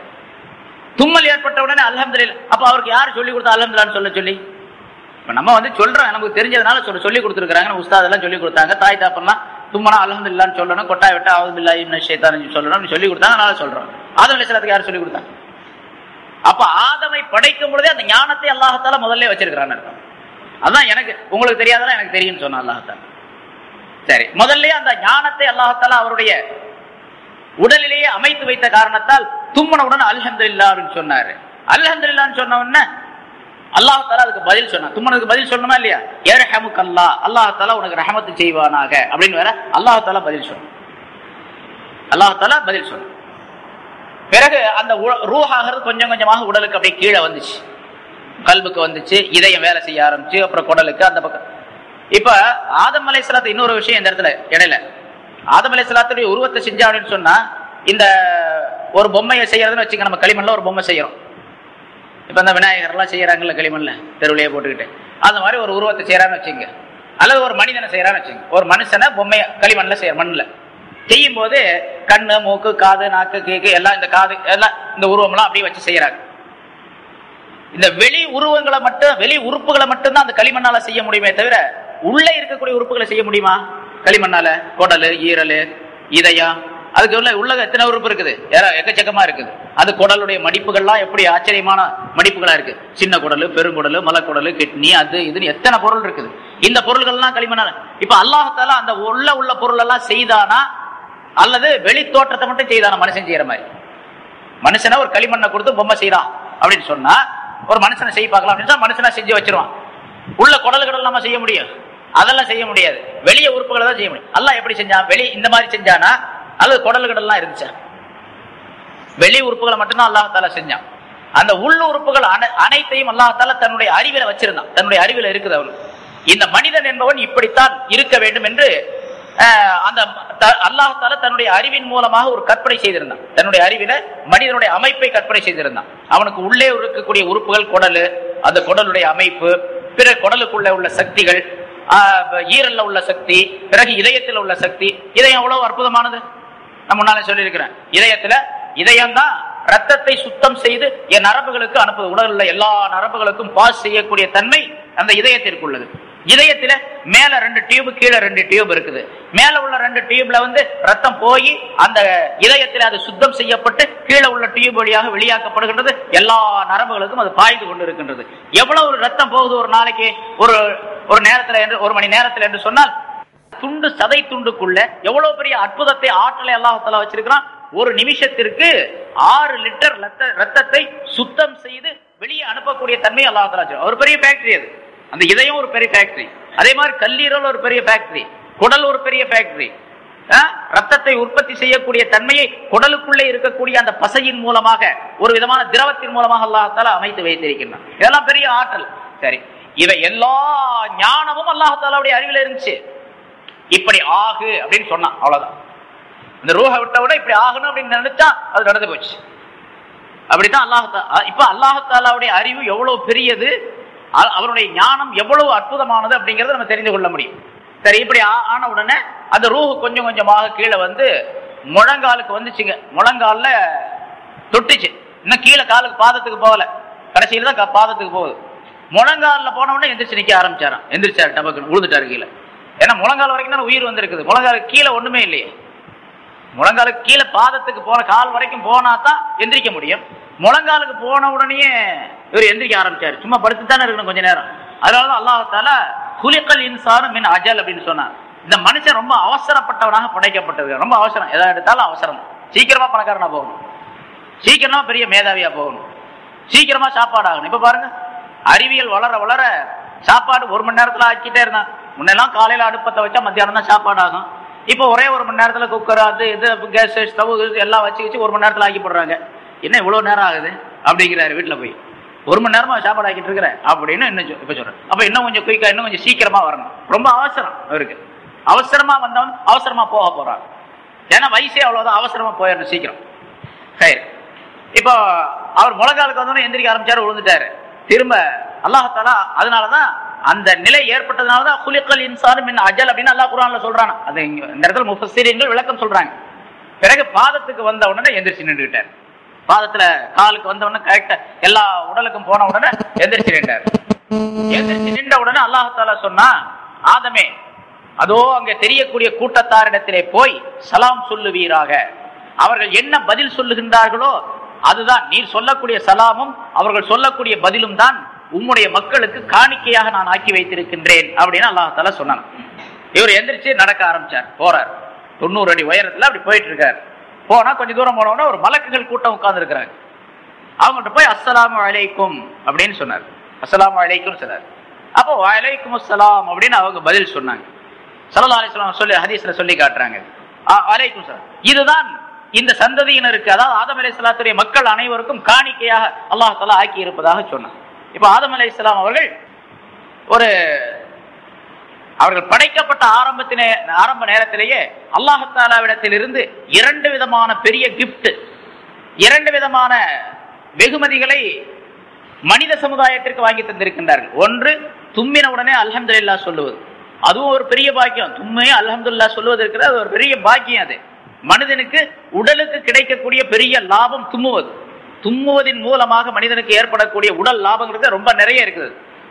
[SPEAKER 1] தும்மல் ஏற்பட்ட உடனே அல்ஹம்துலில்லாஹ். அப்ப அவருக்கு யார் சொல்லி கொடுத்தா அல்ஹம்துலில்லாஹ்னு சொல்ல சொல்லி? இப்ப நம்ம வந்து சொல்றோம், நமக்கு தெரிஞ்சதுனால சொல்லி கொடுத்துருக்காங்க, உஸ்தாத் எல்லாம் சொல்லி கொடுத்தாங்க. தாய் தாப்பெல்லாம் தும்மனா அல்ஹம்துலில்லாஹ்னு சொல்லணும், கொட்டாய் விட்டா அஊது பில்லாஹி மினஷ் ஷைத்தானிர் சொல்லணும் சொல்லி கொடுத்தாங்க. அதனால சொல்றோம். ஆதம் அலைஹிஸ்ஸலாத்துக்கு யார் சொல்லி கொடுத்தாங்க? அப்ப ஆதமை படைக்கும் பொழுதே அந்த ஞானத்தை அல்லாஹ்தாலா முதல்ல வச்சிருக்கிறான்னு அர்த்தம். அதான் எனக்கு உங்களுக்கு தெரியாதெல்லாம் எனக்கு தெரியும்னு சொன்ன அல்லாஹ்தாலா. சரி, முதல்ல அந்த ஞானத்தை அல்லாஹ்தாலா அவருடைய உடலிலேயே அமைத்து வைத்த காரணத்தால் தும்மனவுடன் அல்ஹம்துலில்லாஹ் அப்படின்னு சொன்னாரு. அல்ஹம்துலில்லாஹ்னு சொன்ன உடனே அல்லாஹ்தாலா அதுக்கு பதில் சொன்னான். தும்மனுக்கு பதில் சொல்லணுமா இல்லையா? யர்ஹமுக்கல்லாஹ், அல்லாஹ்தாலா உனக்கு ரஹமத்து செய்வானாக அப்படின்னு வேற அல்லாஹ்தாலா பதில் சொன்னான். அல்லாஹ்தாலா பதில் சொன்னான். பிறகு அந்த ரூஹாகிறது கொஞ்சம் கொஞ்சமாக உடலுக்கு அப்படியே கீழே வந்துச்சு, கல்புக்கு வந்துச்சு, இதயம் வேலை செய்ய ஆரம்பிச்சு, அப்புறம் குடலுக்கு அந்த பக்கம். இப்ப ஆதம் அலைஹிஸ்ஸலாத்து இன்னொரு விஷயம் இந்த இடத்துல இடையில, ஆதம் அலைஹிஸ்ஸலாத்துடைய உருவத்தை செஞ்சா அப்படின்னு சொன்னா, இந்த ஒரு பொம்மையை செய்யறதுன்னு வச்சுக்க, நம்ம களிமண்ல ஒரு பொம்மை செய்யறோம். இப்ப இந்த விநாயகர் எல்லாம் செய்யறாங்கல்ல களிமண்ல தெருவிலேயே போட்டுக்கிட்டு, அந்த மாதிரி ஒரு உருவத்தை செய்யறான்னு வச்சுங்க, அல்லது ஒரு மனிதனை செய்யறான்னு வச்சுங்க. ஒரு மனுஷனை பொம்மையை களிமண்ல செய்யற, மண்ணுல செய்யும் போது கண்ணு, மூக்கு, காது, நாக்கு, கேக்கு எல்லாம், இந்த காது எல்லாம், இந்த உருவம் எல்லாம் அப்படியே வச்சு செய்யறாங்க. இந்த வெளி உருவங்களை மட்டும், வெளி உறுப்புகளை மட்டும்தான் அந்த களிமண்ணால செய்ய முடியுமே தவிர உள்ளே இருக்கக்கூடிய உறுப்புகளை செய்ய முடியுமா களிமண்ணால? குடல், ஈரல், இதயம், அதுக்கு உள்ள எத்தனை உறுப்பு இருக்குது? எக்கச்சக்கமா இருக்குது. அது குடலுடைய மடிப்புகள்லாம் எப்படி ஆச்சரியமான மடிப்புகளா இருக்கு. சின்ன குடல், பெருங்குடல், மலக்குடல், கிட்னி, அது இதுன்னு எத்தனை பொருள் இருக்குது. இந்த பொருள்கள்லாம் களிமண்ணால. இப்ப அல்லாஹ்தாலா அந்த உள்ள பொருள் எல்லாம் செய்தானா அல்லது வெளி தோற்றத்தை மட்டும் செய்தானா? மனுஷன் செய்யற மாதிரி. மனுஷனை ஒரு களிமண்ணை கொடுத்து பொம்மை செய்யறான் அப்படின்னு சொன்னா, ஒரு மனுஷனை செய்ய பார்க்கலாம் அப்படின்னு சொன்னா மனுஷனா செஞ்சு வச்சிருவான். உள்ள குடல்கள் எல்லாம் செய்ய முடியும்? அதெல்லாம் செய்ய முடியாது. வெளிய உறுப்புகளை தான் செய்ய முடியும். அல்லாஹ் எப்படி செஞ்சான்? வெளி இந்த மாதிரி செஞ்சானா அல்லது குடல்கள் எல்லாம் இருந்துச்சா? வெளி உறுப்புகளை மட்டும்தான் அல்லாஹ்தாலா செஞ்சான். அந்த உள்ள உறுப்புகள் அனைத்தையும் அல்லாஹ்தாலா தன்னுடைய அறிவில வச்சிருந்தான். தன்னுடைய அறிவில இருக்குது அவன். இந்த மனிதன் என்பவன் இப்படித்தான் இருக்க வேண்டும் என்று அந்த அல்லாஹ்தாலா தன்னுடைய அறிவின் மூலமாக ஒரு கற்பனை செய்திருந்தான். தன்னுடைய அறிவில மனிதனுடைய அமைப்பை கற்பனை செய்திருந்தான். அவனுக்கு உள்ளே இருக்கக்கூடிய உறுப்புகள் குடல், அந்த குடலுடைய அமைப்பு, பிற குடலுக்குள்ள உள்ள சக்திகள், ஈரல்ல உள்ள சக்தி, பிறகு இதயத்தில் உள்ள சக்தி. இதயம் எவ்வளவு அற்புதமானது, நான் முன்னாலே சொல்லியிருக்கிறேன். இதயம் தான் ரத்தத்தை சுத்தம் செய்து என் நரம்புகளுக்கு அனுப்புது. உடல் உள்ள எல்லா நரம்புகளுக்கும் பாஸ் செய்யக்கூடிய தன்மை அந்த இதயத்திற்கு உள்ளது. இதயத்துல மேல 2 டியூப், கீழே 2 டியூப் இருக்குது. மேல உள்ள 2 டியூப்ல வந்து ரத்தம் போய் அந்த இதயத்தில் அது சுத்தம் செய்யப்பட்டு கீழே உள்ள டியூப் வழியாக வெளியாக்கப்படுகின்றது. எல்லா நரம்புகளுக்கும் அது பாய்ந்து கொண்டு இருக்கின்றது. எவ்வளவு ரத்தம் போகுது ஒரு நாளைக்கு, ஒரு நேரத்துல என்று, ஒரு மணி நேரத்தில் என்று சொன்னால், துண்டு சதை துண்டுக்குள்ள எவ்வளவு பெரிய அற்புதத்தை, ஆற்றலை அல்லாஹ்தாலா வச்சிருக்கிறான். ஒரு நிமிஷத்திற்கு 6 லிட்டர் ரத்தத்தை சுத்தம் செய்து வெளியே அனுப்பக்கூடிய தன்மை அல்லாஹ் தஆலா ஒரு பெரிய ஃபேக்டரி. அது அந்த இதயம் ஒரு பெரிய ஃபேக்டரி. அதே மாதிரி கல்லீரல் ஒரு பெரிய ஃபேக்டரி, குடல் ஒரு பெரிய ஃபேக்டரி. ரத்தத்தை உற்பத்தி செய்யக்கூடிய தன்மையை குடலுக்குள்ளே இருக்கக்கூடிய அந்த பசையின் மூலமாக ஒரு விதமான திரவத்தின் மூலமாக அல்லாஹ் தஆலா அமைத்து வைத்திருக்கின்றான். இதெல்லாம் பெரிய ஆற்றல். சரி, இவை எல்லா ஞானமும் அல்லாஹ் தஆலாவுடைய அறிவில் இருந்துச்சு. இப்படி ஆகு அப்படின்னு சொன்னான், அவ்வளவுதான். இந்த ரூஹ விட்ட விட இப்படி ஆகணும் அப்படின்னு நினைச்சா அது நடந்து போச்சு. அப்படித்தான் இப்ப அல்லாஹ் தஆலாவுடைய அறிவு எவ்வளவு பெரியது, அவருடைய ஞானம் எவ்வளவு அற்புதமானது அப்படிங்கறத நம்ம தெரிந்து கொள்ள முடியும். சரி, இப்படி ஆன உடனே அந்த ரூஹு கொஞ்சம் கொஞ்சமாக கீழே வந்து முழங்காலுக்கு வந்துச்சுங்க. முழங்கால தொட்டுச்சு, இன்னும் கீழே காலுக்கு பாதத்துக்கு போகல, கடைசியில தான் பாதத்துக்கு போகுது. முழங்கால போன உடனே எந்திரிச்சு நிக்க ஆரம்பிச்சாராம். எந்திரிச்சாரு, டபக்குன்னு விழுந்துட்டாரு கீழே. ஏன்னா முழங்கால் வரைக்கும் தான் உயிர் வந்திருக்குது, முழங்காலுக்கு கீழே ஒண்ணுமே இல்லையே. முழங்காலுக்கு கீழே பாதத்துக்கு போன கால் வரைக்கும் போனா தான் எந்திரிக்க முடியும். முழங்காலுக்கு போன உடனே இவர் எந்திரிக்க ஆரம்பிச்சாரு. சும்மா படுத்துத்தானே இருக்கணும் கொஞ்ச நேரம். அதனாலதான் அல்லாஹ் தஆலா குலிகல் இன்சானு மின் அஜல் அப்படின்னு சொன்னார். இந்த மனுஷன் ரொம்ப அவசரப்பட்டவனாக படைக்கப்பட்டது. ரொம்ப அவசரம், எதாவது எடுத்தாலும் அவசரம். சீக்கிரமா பணக்காரனா போகணும், சீக்கிரமா பெரிய மேதாவியா போகணும், சீக்கிரமா சாப்பாடு ஆகணும். இப்ப பாருங்க, அறிவியல் வளர வளர சாப்பாடு 1 மணி நேரத்துல ஆக்கிட்டே இருந்தான். முன்னெல்லாம் காலையில அடுப்பத்தை வச்சா மத்தியானம் தான் சாப்பாடு ஆகும். இப்போ ஒரே 1 மணி நேரத்துல குக்கர், அது இது, கேஸ் ஸ்டவ் எல்லாம் வச்சு 1 மணி நேரத்துல ஆக்கி போடுறாங்க. என்ன இவ்வளவு நேரம் ஆகுது அப்படிங்கிறாரு வீட்டுல போய். 1 மணி நேரமா சாப்பாடு ஆக்கிட்டு இருக்கிறேன் அப்படின்னு இன்னும் இப்ப சொல்றேன். அப்ப இன்னும் கொஞ்சம் குயிக்கா, இன்னும் கொஞ்சம் சீக்கிரமா வரணும். ரொம்ப அவசரம் இருக்கு. அவசரமா வந்தவன் அவசரமா போக போறான். ஏன்னா வயசே அவ்வளவுதான், அவசரமா போயிடணும் சீக்கிரம். சரி, இப்போ அவர் முழங்காலுக்கு வந்தோடனே எந்திரிக்க ஆரம்பிச்சாரு, விழுந்துட்டாரு. திரும்ப அல்லாஹ் தஆலா அதனாலதான் அந்த நிலை ஏற்பட்டதுனாலதான் குலிகல் இன்சானு மின் அஜல் அப்படின்னு அல்லாஹ் குர்ஆன்ல சொல்றான். அது இந்த இடத்துல முஃபஸ்ஸிரீன்கள் விளக்கம் சொல்றாங்க. பிறகு பாதத்துக்கு வந்த உடனே எந்திரிச்சு நின்றுட்டார். பாதத்துல காலுக்கு வந்த உடனே கரெக்டா எல்லா உடலுக்கும் போன உடனே எந்திரிச்சு நின்றார். எந்திரிச்சு நின்ற உடனே அல்லாஹ் தஆலா சொன்னா, ஆதமே, அதோ அங்க தெரியக்கூடிய கூட்டத்தாரிடத்திலே போய் சலாம் சொல்லுவீராக. அவர்கள் என்ன பதில் சொல்லுகின்றார்களோ அதுதான் நீர் சொல்லக்கூடிய சலாமும் அவர்கள் சொல்லக்கூடிய பதிலும் தான் உம்முடைய மக்களுக்கு காணிக்கையாக நான் ஆக்கி வைத்திருக்கின்றேன் அப்படின்னு அல்லாஹ் தஆலா சொன்னான். இவர் எந்திரிச்சு நடக்க ஆரம்பிச்சார், போறார். 90 அடி உயரத்துல அப்படி போயிட்டு இருக்காரு. போனா கொஞ்சம் தூரம் போனோம்னா ஒரு மலக்குகள் கூட்டம் உட்கார்ந்து இருக்கிறாங்க. அவங்கள்ட்ட போய் அஸ்ஸலாமு அலைக்கும் அப்படின்னு சொன்னார். அஸ்ஸலாமு அலைக்கும் சொன்னார். அப்போ வலைக்கும் அஸ்ஸலாம் அப்படின்னு அவங்க பதில் சொன்னாங்க. ஸல்லல்லாஹு அலைஹி வஸல்லம் சொல்லி ஹதீஸ்ல சொல்லி காட்டுறாங்க, வலைக்கும் சலாம். இதுதான் இந்த சந்ததியினருக்கு, அதாவது ஆதம் அலைஹிஸ்ஸலாத்துடைய மக்கள் அனைவருக்கும் காணிக்கையாக அல்லாஹ் தஆலா ஆக்கி இருப்பதாக சொன்னார். இப்ப ஆதம் அலைஹிஸ்ஸலாம் அவர்கள் படைக்கப்பட்ட ஆரம்ப நேரத்திலேயே அல்லாஹ் தஆலாவிடத்திலிருந்து 2 விதமான பெரிய கிஃப்ட், 2 விதமான வெகுமதிகளை மனித சமுதாயத்திற்கு வாங்கி தந்திருக்கின்றார்கள். ஒன்று, தும்மின உடனே அல்ஹம்துலில்லாஹ் சொல்லுவது. அதுவும் ஒரு பெரிய பாக்கியம். தும்மையே அல்ஹம்துலில்லாஹ் சொல்லுவது இருக்கிறது, அது ஒரு பெரிய பாக்கியம். அது மனிதனுக்கு உடலுக்கு கிடைக்கக்கூடிய பெரிய லாபம் தும்முவது. தும்முவதின் மூலமாக மனிதனுக்கு ஏற்படக்கூடிய உடல் லாபங்கிறது ரொம்ப நிறைய இருக்குது.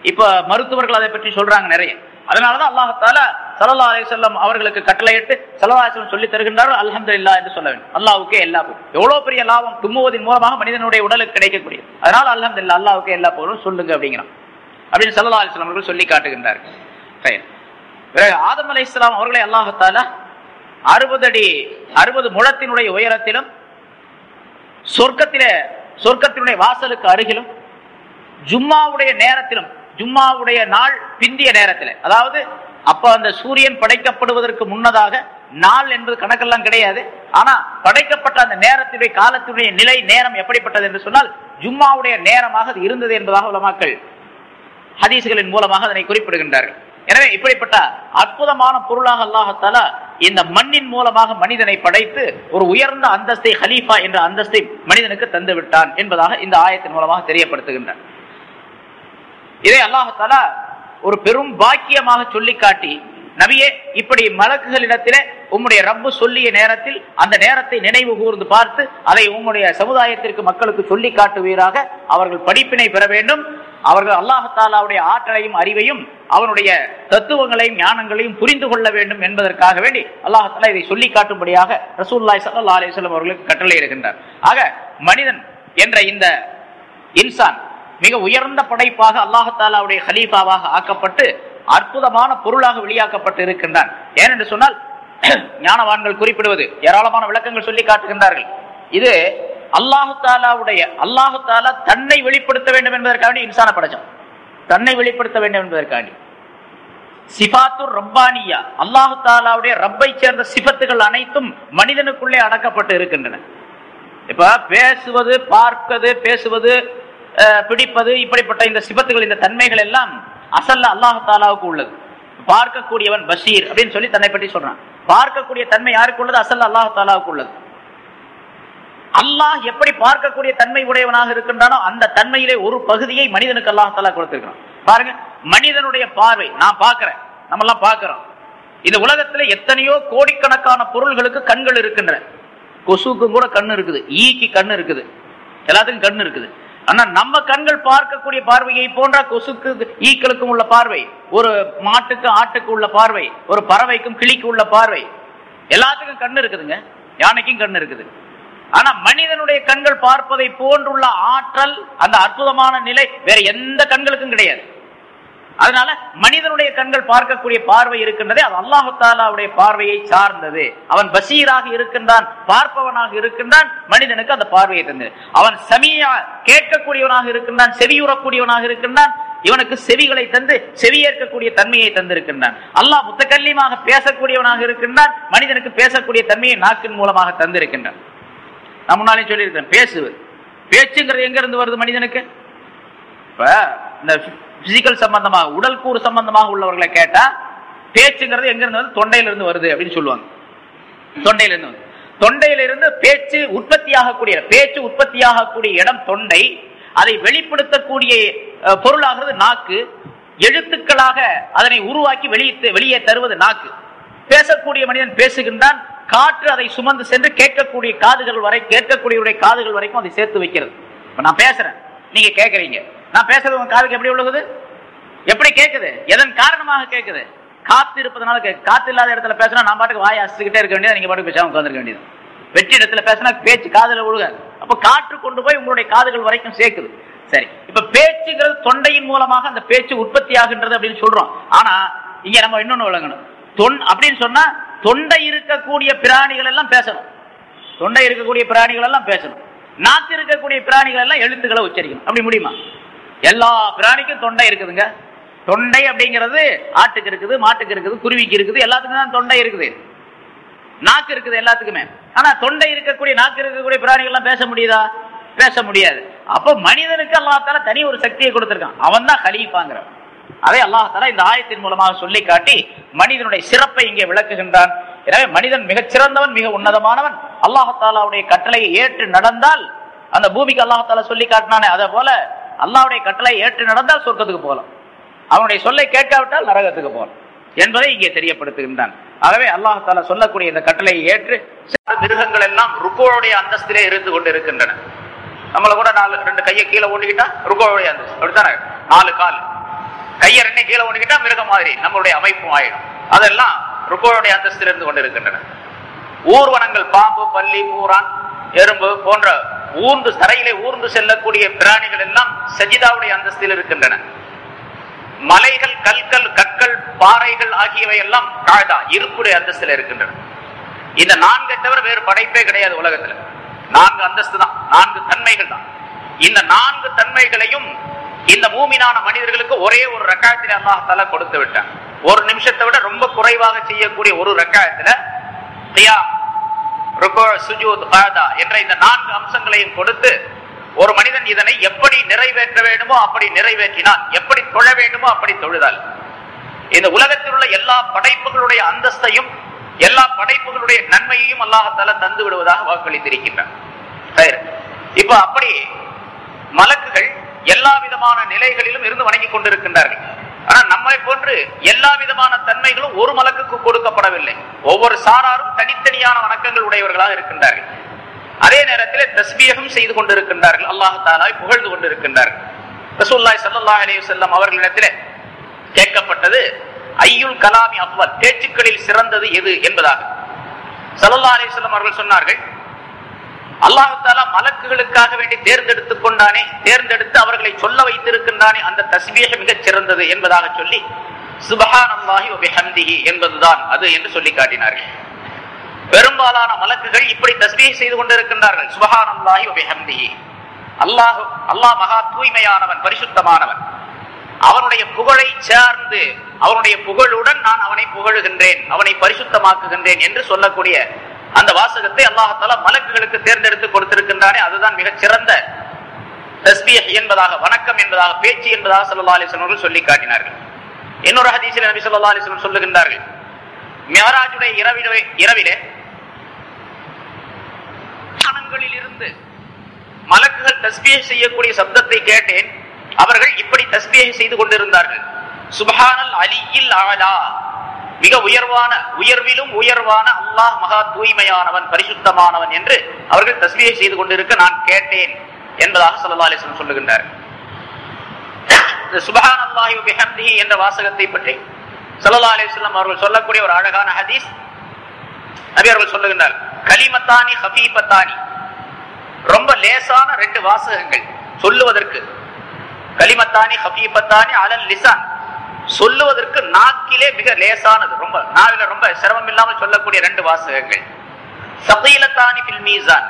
[SPEAKER 1] இப்ப மருத்துவர்கள் அதை பற்றி சொல்றாங்க நிறைய. அதனாலதான் அல்லாஹ் தஆலா ஸல்லல்லாஹு அலைஹி வஸல்லம் அவர்களுக்கு கட்டளையிட்டு ஸல்லல்லாஹு அலைஹி வஸல்லம் சொல்லி தருகின்றார்கள், அல்ஹம்துலில்லாஹ் என்று சொல்ல வேண்டும். அல்லாஹ்வுக்கே எல்லா புகழும். எவ்வளவு பெரிய லாபம் தும்முவதின் மூலமாக மனிதனுடைய உடலுக்கு கிடைக்கக்கூடியது. அதனால அல்ஹம்துலில்லாஹ், அல்லாஹ்வுக்கே எல்லா புகழும் சொல்லுங்க அப்படிங்கிறான். அப்படின்னு ஸல்லல்லாஹு அலைஹி வஸல்லம் அவர்கள் சொல்லி காட்டுகின்றார்கள். சரி, பிறகு ஆதம் அலைஹிஸ்ஸலாம் அவர்களை அல்லாஹ் தஆலா 60 முழத்தினுடைய உயரத்திலும் சொர்க்கத்தினுடைய வாசலுக்கு அருகிலும் ஜும்மாவுடைய நேரத்திலும், ஜும்மாவுடைய நாள் பிந்திய நேரத்தில், அதாவது அப்ப அந்த சூரியன் படைக்கப்படுவதற்கு முன்னதாக நாள் என்பது கணக்கெல்லாம் கிடையாது. ஆனா படைக்கப்பட்ட அந்த நேரத்தினுடைய காலத்தினுடைய நிலை நேரம் எப்படிப்பட்டது என்று சொன்னால் ஜும்மாவுடைய நேரமாக அது இருந்தது என்பதாக உலமாக்கள் ஹதீஸ்களின் மூலமாக அதனை குறிப்பிடுகின்றார்கள். எனவே இப்படிப்பட்ட அற்புதமான பொருளாக அல்லாஹ் தஆலா இந்த மண்ணின் மூலமாக மனிதனை படைத்து ஒரு உயர்ந்த அந்தஸ்தை, ஹலீஃபா என்ற அந்தஸ்தை மனிதனுக்கு தந்து விட்டான் என்பதாக இந்த ஆயத்தின் மூலமாக தெரியப்படுத்துகின்றார். இதை அல்லாஹ் தஆலா ஒரு பெரும் பாக்கியமாக சொல்லி காட்டி, நபியே, இப்படி மலக்குகளிடத்திலே உம்முடைய ரப்பு சொல்லிய நேரத்தில் அந்த நேரத்தை நினைவு கூர்ந்து பார்த்து அதை உம்முடைய சமுதாயத்திற்கு மக்களுக்கு சொல்லி காட்டுவீராக. அவர்கள் படிப்பினை பெற வேண்டும். அவர்கள் அல்லாஹ் தஆலாவுடைய ஆற்றலையும் அறிவையும் அவனுடைய தத்துவங்களையும் ஞானங்களையும் புரிந்து கொள்ள வேண்டும் என்பதற்காக வேண்டி அல்லாஹ் தஆலா இதை சொல்லி காட்டும்படியாக ரசூலுல்லாஹி ஸல்லல்லாஹு அலைஹி வஸல்லம் அவர்களுக்கு கட்டளையிடுகின்றார். ஆக மனிதன் என்ற இந்த இன்சான் மிக உயர்ந்த படைப்பாக அல்லாஹ் தஆலாவுடைய கலீஃபாவாக ஆக்கப்பட்டு அற்புதமான பொருளாக வெளியாக்கப்பட்டு இருக்கின்றான். ஏனென்று சொன்னால் ஞானவான்கள் குறிப்பிடுவது ஏராளமான விளக்கங்கள் சொல்லி காட்டுகின்றார்கள். இது அல்லாஹு தாலா தன்னை வெளிப்படுத்த வேண்டும் என்பதற்காண்டி இன்சான படைச்சான். தன்னை வெளிப்படுத்த வேண்டும் என்பதற்காண்டி சிபாத்துர் ரப்பானியா, அல்லாஹு தாலாவுடைய ரப்பை சேர்ந்த சிபத்துகள் அனைத்தும் மனிதனுக்குள்ளே அடக்கப்பட்டு இருக்கின்றன. இப்ப பேசுவது, பார்ப்பது, பேசுவது, பிடிப்பது, இப்படிப்பட்ட இந்த சிபத்துகள், இந்த தன்மைகள் எல்லாம் அசல்ல அல்லாஹு தாலாவுக்கு உள்ளது. பார்க்கக்கூடியவன் பஷீர் அப்படின்னு சொல்லி தன்னை பற்றி சொல்றான். பார்க்கக்கூடிய தன்மை யாருக்கு உள்ளது? அசல்ல அல்லாஹு தாலாவுக்கு உள்ளது. அல்லாஹ் எப்படி பார்க்கக்கூடிய தன்மை உடையவனாக இருக்கின்றானோ அந்த தன்மையிலே ஒரு பகுதியை மனிதனுக்கு அல்லாஹ் தாலா கொடுத்திருக்கிறான். பாருங்க, மனிதனுடைய பார்வை, நான் பார்க்கிறேன், நம்ம எல்லாம் பார்க்கிறோம். இந்த உலகத்துல எத்தனையோ கோடிக்கணக்கான பொருள்களுக்கு கண்கள் இருக்கின்றன. கொசுக்கும் கூட கண்ணு இருக்குது, ஈக்கு கண்ணு இருக்குது, எல்லாத்துக்கும் கண்ணு இருக்குது. ஆனா நம்ம கண்கள் பார்க்கக்கூடிய பார்வையை போன்ற கொசுக்கு ஈக்களுக்கும் உள்ள பார்வை, ஒரு மாட்டுக்கு ஆட்டுக்கு உள்ள பார்வை, ஒரு பறவைக்கும் கிளிக்கு உள்ள பார்வை, எல்லாத்துக்கும் கண்ணு இருக்குதுங்க, யானைக்கும் கண்ணு இருக்குது. ஆனா மனிதனுடைய கண்கள் பார்ப்பதை போன்றுள்ள ஆற்றல், அந்த அற்புதமான நிலை வேற எந்த கண்களுக்கும் கிடையாது. அதனால மனிதனுடைய கண்கள் பார்க்கக்கூடிய பார்வை இருக்கின்றதே, அது அல்லாஹு தாலாவுடைய பார்வையை சார்ந்தது. அவன் பஷீராக இருக்கின்றான், பார்ப்பவனாக இருக்கின்றான், மனிதனுக்கு அந்த பார்வையை தந்தது. அவன் சமியா, கேட்கக்கூடியவனாக இருக்கின்றான், செவியுறக்கூடியவனாக இருக்கின்றான், இவனுக்கு செவிகளை தந்து செவியேற்கக்கூடிய தன்மையை தந்திருக்கின்றான். அல்லாஹ் முத்தகல்லிமாக பேசக்கூடியவனாக இருக்கின்றான், மனிதனுக்கு பேசக்கூடிய தன்மையை நாக்கின் மூலமாக தந்திருக்கின்றான். நான் முன்னாலே சொல்லியிருக்கேன், பேசுவது, பேச்சுங்கிறது எங்க இருந்து வருது மனிதனுக்கு? இப்ப இந்த பிசிக்கல் சம்பந்தமாக, உடல் கூறு சம்பந்தமாக உள்ளவர்களை கேட்டா பேச்சுங்கிறது எங்க இருந்து வருது? தொண்டையிலிருந்து வருது அப்படின்னு சொல்லுவாங்க. தொண்டையிலிருந்து வந்து, தொண்டையிலிருந்து பேச்சு உற்பத்தியாகக்கூடிய, பேச்சு உற்பத்தியாகக்கூடிய இடம் தொண்டை. அதை வெளிப்படுத்தக்கூடிய பொருளாகிறது நாக்கு. எழுத்துக்களாக அதனை உருவாக்கி வெளியே தருவது நாக்கு. பேசக்கூடிய மனிதன் பேசுகின்றான், காற்று அதை சுமந்து சென்று கேட்கக்கூடிய காதுகள் வரை, கேட்கக்கூடிய காதுகள் வரைக்கும் அதை சேர்த்து வைக்கிறது. இப்ப நான் பேசுறேன், நீங்க கேட்கறீங்க, நான் பேசுறது உங்க காதுக்கு எப்படி உள்ளது? எப்படி கேட்குது? எதன் காரணமாக கேட்குது? காத்து இருப்பதனால கேட்கு. காத்து இல்லாத இடத்துல பேசினா நான் பாட்டுக்கு வாயை அசிச்சுக்கிட்டே இருக்க வேண்டியது, நீங்க பாட்டுக்கு பேசாம உட்காந்துருக்க வேண்டியது. வெற்றி இடத்துல பேசினா பேச்சு காதுல விழுகாது. அப்ப காற்று கொண்டு போய் உங்களுடைய காதுகள் வரைக்கும் சேர்க்குது. சரி, இப்ப பேச்சுங்கிறது தொண்டையின் மூலமாக அந்த பேச்சு உற்பத்தி ஆகின்றது அப்படின்னு சொல்றோம். ஆனா இங்க நம்ம இன்னொன்னு விளங்கணும். அப்படின்னு சொன்னா தொண்டை இருக்கக்கூடிய பிராணிகள் எல்லாம் பேசணும். தொண்டை இருக்கக்கூடிய பிராணிகள் எல்லாம் பேசணும். நாக்கு இருக்கக்கூடிய பிராணிகள் எல்லாம் எழுத்துக்களை உச்சரிக்கணும். அப்படி முடியுமா? எல்லா பிராணிக்கும் தொண்டை இருக்குதுங்க. தொண்டை அப்படிங்கிறது ஆட்டுக்கு இருக்குது, மாட்டுக்கு இருக்குது, குருவிக்கு இருக்குது, எல்லாத்துக்கும் தான் தொண்டை இருக்குது. நாக்கு இருக்குது எல்லாத்துக்குமே. ஆனா தொண்டை இருக்கக்கூடிய, நாக்கு இருக்கக்கூடிய பிராணிகள் எல்லாம் பேச முடியுதா? பேச முடியாது. அப்ப மனிதனுக்கு அல்லாஹ் தஆலா தனி ஒரு சக்தியை கொடுத்திருக்கான். அவன் தான் கலீஃபாங்கிற. அதை அல்லாஹ் தஆலா இந்த ஆயத்தின் மூலமாக சொல்லி காட்டி மனிதனுடைய சிறப்பை இங்கே விளக்குகின்றான். எனவே மனிதன் மிகச் சிறந்தவன், மிக உன்னதமானவன். அல்லாஹ் தஆலாவுடைய கட்டளையை ஏற்று நடந்தால் அந்த பூமிக்கு அல்லாஹ் தஆலா சொல்லி காட்டினானே, அதே போல அல்லாஹ்வுடைய கட்டளையை ஏற்று நடந்தால் சொர்க்கத்துக்கு போகலாம், அவனுடைய சொல்லை கேட்காவிட்டால் நரகத்துக்கு போகலாம் என்பதை இங்கே தெரியப்படுத்துகின்றான். ஆகவே அல்லாஹ் தஆலா சொல்லக்கூடிய இந்த கட்டளையை ஏற்று மிருகங்கள் எல்லாம் ருக்குவுடைய அந்தஸ்திலே இருந்து கொண்டு இருக்கின்றன. நம்மள கூட 2 கையை கீழே ஓடிக்கிட்டா ருக்குவுடைய அந்தஸ்து, அப்படித்தானே? 4 கால், கையை 2 கீழே ஓடிக்கிட்டா மிருகம் மாதிரி நம்மளுடைய அமைப்பும் ஆயிடும். அதெல்லாம் ருக்குவுடைய அந்தஸ்தில் இருந்து கொண்டு இருக்கின்றன. ஊர்வனங்கள், பாம்பு, பல்லி, பூரான், எறும்பு போன்ற ஊர்ந்து தரையிலே ஊர்ந்து செல்லக்கூடிய பிராணிகள் எல்லாம் சஜிதாவுடைய அந்தஸ்தில் இருக்கின்றன. மலைகள், கற்கள், பாறைகள் ஆகியவை எல்லாம் காதா, இருப்புடைய அந்தஸ்தில் இருக்கின்றன. இந்த 4 தவிர வேறு படைப்பே கிடையாது உலகத்துல. 4 அந்தஸ்து தான், 4 தன்மைகள் தான். இந்த 4 தன்மைகளையும் இந்த மூமினான மனிதர்களுக்கு ஒரே ஒரு ரக்காயத்திலே அல்லாஹ் தஆலா கொடுத்து விட்டான். 1 நிமிஷத்தை விட ரொம்ப குறைவாக செய்யக்கூடிய ஒரு ரக்காயத்துல கியாம், ருக்கு, சுஜூத், கஅதா என்ற இந்த 4 அம்சங்களையும் கொடுத்து ஒரு மனிதன் இதனை எப்படி நிறைவேற்ற வேண்டுமோ அப்படி நிறைவேற்றினால், எப்படி தொழ வேண்டுமோ அப்படி தொழுதால், இந்த உலகத்தில் உள்ள எல்லா படைப்புகளுடைய அந்தஸ்தையும் எல்லா படைப்புகளுடைய நன்மையையும் அல்லாஹ் தஆலா தந்து விடுவதாக வாக்களித்திருக்கின்றான். இப்ப அப்படி மலக்குகள் எல்லா விதமான நிலைகளிலும் இருந்து வணங்கி கொண்டிருக்கின்றார்கள். ஆனா நம்மை போன்று எல்லா விதமான தன்மைகளும் ஒரு மலக்குக்கு கொடுக்கப்படவில்லை. ஒவ்வொரு சாராரும் தனித்தனியான வணக்கங்கள் உடையவர்களாக இருக்கின்றார்கள். அதே நேரத்தில் தஸ்பீஹும் செய்து கொண்டிருக்கின்றார்கள், அல்லாஹ் தஆலாவை புகழ்ந்து கொண்டிருக்கின்றார்கள். ரசூலுல்லாஹி ஸல்லல்லாஹு அலைஹி வஸல்லம் அவர்களிடத்தில் கேட்கப்பட்டது, ஐயுல் கலாமி அஃவல், பேச்சுக்களில் சிறந்தது எது என்பதாக. ஸல்லல்லாஹு அலைஹி வஸல்லம் அவர்கள் சொன்னார்கள், அல்லாஹ் தஆலா மலக்குகளுக்காக வேண்டி தேர்ந்தெடுத்து அவர்களை சொல்ல வைத்திருக்கின்றானே அந்த தஸ்பீஹ் மிகச் சிறந்தது என்பதாக சொல்லி சுப்ஹானல்லாஹி வ பிஹம்திஹி என்பதுதான் அது என்று சொல்லி காட்டினார்கள். பெரும்பாலான மலக்குகள் இப்படி தஸ்பீஹ் செய்து கொண்டிருக்கின்றார்கள். சுப்ஹானல்லாஹி வ பிஹம்திஹி. அல்லாஹ் மகா தூய்மையானவன், பரிசுத்தமானவன். அவனுடைய புகழை சார்ந்து அவனுடைய புகழுடன் நான் அவனை புகழுகின்றேன், அவனை பரிசுத்தமாக்குகின்றேன் என்று சொல்லக்கூடிய அந்த வாசகத்தை அல்லாஹ் தஆலா மலக்குகளுக்கு தேர்ந்தெடுத்து கொடுத்திருக்கின்றானே, அதுதான் மிகச் சிறந்த தஸ்பீஹ் என்பதாக, வணக்கம் என்பதாக, பேச்சு என்பதாக ஸல்லல்லாஹு அலைஹி வஸல்லம் சொல்லி காட்டினார்கள். இன்னொரு ஹதீஸில் நபி ஸல்லல்லாஹு அலைஹி வஸல்லம் சொல்லுகின்றார்கள், மிஅராஜுடைய இரவிலே வானங்களில் இருந்து மலக்குகள் தஸ்பீஹ் செய்யக்கூடிய சப்தத்தை கேட்டேன். அவர்கள் இப்படி தஸ்பீஹ் செய்து கொண்டிருந்தார்கள். சுப்ஹானல் அலியில் ஆலா, மிக உயர்விலும் உயர்வான அல்லாஹ் மகா தூய்மையானவன், பரிசுத்தமானவன் என்று அவர்கள் தஸ்பீஹ் செய்து கொண்டிருக்க நான் கேட்டேன் என்பதாக ஸல்லல்லாஹு அலைஹி வஸல்லம் சொல்லுகின்றார்கள். சுப்ஹானல்லாஹி வ பிஹம்திஹி என்ற வாசகத்தை பற்றி ஸல்லல்லாஹு அலைஹி வஸல்லம் அவர்கள் சொல்லக்கூடிய ஒரு அழகான ஹதீஸ். நபி அவர்கள் சொல்லுகின்றார்கள், கலிமத்தானி ஹஃபீஃபத்தானி, ரொம்ப லேசான ரெண்டு வாசகங்கள் சொல்லுவதற்கு. கலிமத்தானி ஹஃபீஃபத்தானி அலல் லிசான், சொல்லுவதற்கு நாக்கிலே மிக லேசானது, ரொம்ப நாவில ரொம்ப சிரமம் இல்லாமல் சொல்லக்கூடிய ரெண்டு வாசகங்கள். ஸகீலத்தானி ஃபில் மீசான்,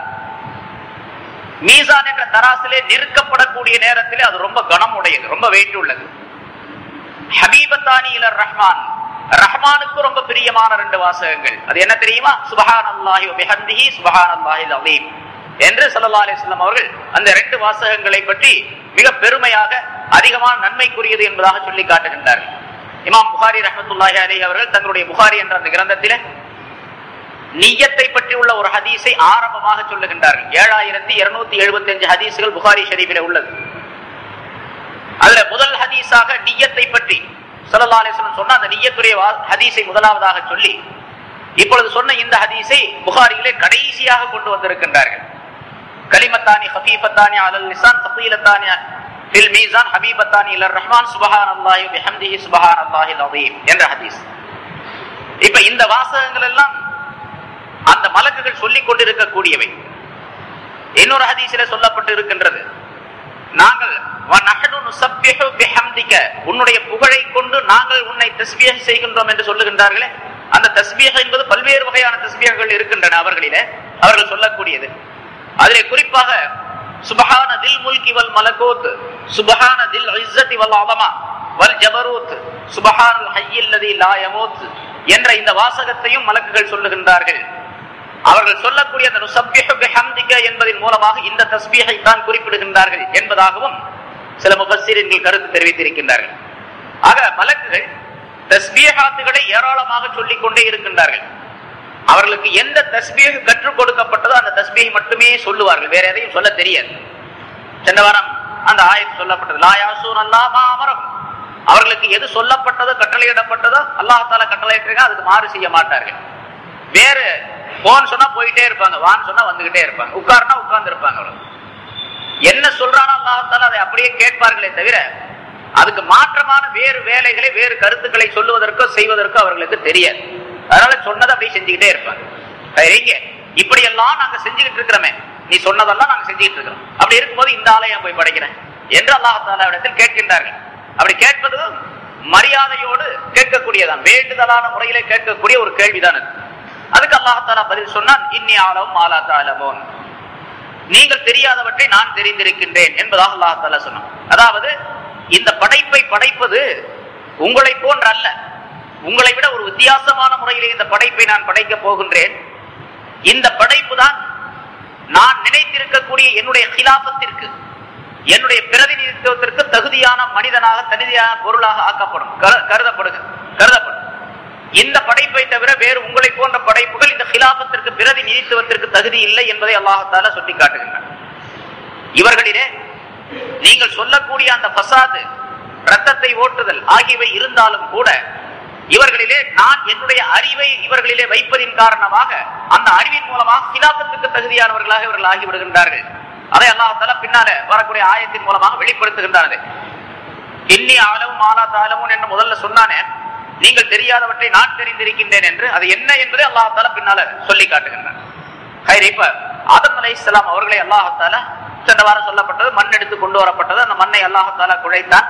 [SPEAKER 1] மீசான் என்ற தராசிலே நிறுக்கப்படக்கூடிய நேரத்திலே அது ரொம்ப கனம் உடையது, ரொம்ப வெயிட் உள்ளது. ஹபீபத்தானி இலர் ரஹ்மான், ரஹ்மானுக்கு ரொம்ப பிரியமான ரெண்டு வாசகங்கள். அது என்ன தெரியுமா? சுப்ஹானல்லாஹி வ பிஹம்திஹி சுப்ஹானல்லாஹில் அஸீம் என்று ஸல்லல்லாஹு அலைஹி வஸல்லம் அவர்கள் அந்த ரெண்டு வாசகங்களை பற்றி மிக பெருமையாக, அதிகமான நன்மைக்குரியது என்பதாக சொல்லி காட்டுகின்றார்கள். இமாம் புகாரி ரஹ்மத்துல்லாஹி அலைஹி அவர்கள் தங்களுடைய புகாரி என்ற அந்த கிரந்தத்திலே நிய்யத்தை பற்றி உள்ள ஒரு ஹதீஸை ஆரம்பமாக சொல்லுகின்றார்கள். 7275 ஹதீஸ்கள் புகாரி ஷரீஃபிலே உள்ளது. அதுல முதல் ஹதீஸாக நிய்யத்தை பற்றி ஸல்லல்லாஹு அலைஹி வஸல்லம் சொன்ன அந்த நிய்யத்துடைய ஹதீஸை முதலாவதாக சொல்லி, இப்பொழுது சொன்ன இந்த ஹதீஸை புகாரியிலே கடைசியாக கொண்டு வந்திருக்கின்றார்கள். கலிமத்தானி ஹஃபீஃபத்தானி அலல் லிசான் ஸகீலத்தானி ஃபில் மீசான் ஹபீபத்தானி இலர் ரஹ்மான் சுப்ஹானல்லாஹி வ பிஹம்திஹி சுப்ஹானல்லாஹில் அஸீம் என்ற ஹதீஸ். இப்ப இந்த வாசகங்கள் எல்லாம் அந்த மலக்குகள் சொல்லிக் கொண்டிருக்கக்கூடியவை. இன்னொரு ஹதீஸிலே சொல்லப்பட்டு இருக்கின்றது, நாங்கள் உன்னுடைய புகழை கொண்டு நாங்கள் உன்னை தஸ்பீஹ் செய்கின்றோம் என்று சொல்லுகின்றார்களே, அந்த தஸ்பீஹ் என்பது பல்வேறு வகையான தஸ்பீஹ்கள் இருக்கின்றன அவர்களிலே, அவர்கள் சொல்லக்கூடியது. அதிலே குறிப்பாக சுப்ஹான தில் முல்கி வல் மலகூத், சுப்ஹான தில் இஸ்ஸத்தி வல் அலமா வல் ஜபரூத், சுப்ஹானல் ஹய்யில் லதீ லா யமூத் என்ற இந்த வாசகத்தையும் மலக்குகள் சொல்லுகின்றார்கள். அவர்கள் சொல்லக்கூடிய அந்த நுஸப்பிஹு பிஹம்திக என்பதன் மூலமாக இந்த தஸ்பீஹை தான் குறிப்பிடுகின்றார்கள் என்பதாகவும் சில முஃபஸ்ஸிரீன்கள் கருத்து தெரிவித்திருக்கின்றார்கள். ஆக மலக்குகள் தஸ்பீஹாத்துகளை ஏராளமாக சொல்லிக் கொண்டே இருக்கின்றார்கள். அவர்களுக்கு எந்த தஸ்பீஹ் கற்றுக் கொடுக்கப்பட்டதோ அந்த தஸ்பீஹ் மட்டுமே சொல்லுவார்கள், வேற எதையும் சொல்ல தெரியாது. சென்ற வாரம் அந்த ஆயத் சொல்லப்பட்டது, லா யாஸூனல்லாஹ மா அமரஹும், அவர்களுக்கு எது சொல்லப்பட்டதோ கட்டளையிடப்பட்டதோ அல்லாஹ் தஆலா கட்டளையிட்டிருக்காங்க, அதுக்கு மாறு செய்ய மாட்டார்கள். வேறு போன் சொன்னா போயிட்டே இருப்பாங்க, வான்னு சொன்னா வந்துகிட்டே இருப்பாங்க, உட்கார்னா உட்கார்ந்து இருப்பாங்க. என்ன சொல்றானோ அல்லாஹ் தஆலா அதை அப்படியே கேட்பார்களே தவிர அதுக்கு மாற்றமான வேறு வேலைகளை, வேறு கருத்துக்களை சொல்லுவதற்கோ செய்வதற்கோ அவர்களுக்கு தெரியாது. அதனால சொன்னதை அப்படியே செஞ்சுக்கிட்டே இருப்பாங்க. இப்படி எல்லாம் நாங்க செஞ்சுக்கிட்டு இருக்கிறோமே, நீ சொன்னதெல்லாம் நாங்க செஞ்சுக்கிட்டு இருக்கிறோம், அப்படி இருக்கும்போது இந்த ஆலயம் போய் படைக்கிறேன் என்று அல்லாஹ் தஆலா இடத்தில் கேட்கின்றார்கள். அப்படி கேட்பது மரியாதையோடு கேட்கக்கூடியதான், வேண்டுதலான முறையிலே கேட்கக்கூடிய ஒரு கேள்விதான். அதுக்கு அல்லாஹ் தஆலா பதில் சொன்னான், இன்னி அலமு மா லா தஅலமூன், நீங்கள் தெரியாதவற்றை நான் தெரிந்திருக்கின்றேன் என்பதாக அல்லாஹ் தஆலா சொன்னான். அதாவது இந்த படைப்பை படைப்பது உங்களை போன்ற அல்ல, உங்களை விட ஒரு வித்தியாசமான முறையிலே இந்த படைப்பை நான் படைக்க போகின்றேன். இந்த படைப்பு தான் நான் நினைத்திருக்கக்கூடிய என்னுடைய கிலாபத்திற்கு, என்னுடைய பிரதிநிதித்துவத்திற்கு தகுதியான மனிதனாக, தகுதியான பொருளாக ஆக்கப்படும், கருதப்படும். இந்த படைப்பை தவிர வேறு உங்களை போன்ற படைப்புகள் இந்த கிலாபத்திற்கு, பிரதிநிதித்துவத்திற்கு தகுதி இல்லை என்பதை அல்லாஹ் தஆலா சொல்லி காட்டுகின்றார். இவர்களிலே நீங்கள் சொல்லக்கூடிய அந்த ஃபசாது, ரத்தத்தை ஓட்டுதல் ஆகியவை இருந்தாலும் கூட இவர்களிலே நான் என்னுடைய அறிவை இவர்களிலே வைப்பதின் காரணமாக அந்த அறிவின் மூலமாக கிலாபத்துக்கு தகுதியானவர்களாக இவர்கள் ஆகிவிடுகின்றார்கள். அதை அல்லாஹ் தஆலா பின்னால வரக்கூடிய ஆயத்தின் மூலமாக வெளிப்படுத்துகின்றார்கள். இன்னி அலமு மா லா தஅலமூன் என்று முதல்ல சொன்னானே, நீங்கள் தெரியாதவற்றை நான் தெரிந்திருக்கின்றேன் என்று, அது என்ன என்பதை அல்லாஹ் தஆலா பின்னால சொல்லி காட்டுகின்றார். இப்ப ஆதம் அலைஹிஸ்ஸலாம் அவர்களை அல்லாஹ் தஆலா சென்ற வாரம் சொல்லப்பட்டது, மண் எடுத்து கொண்டு வரப்பட்டது. அந்த மண்ணை அல்லாஹ் தஆலா குழைத்தான்,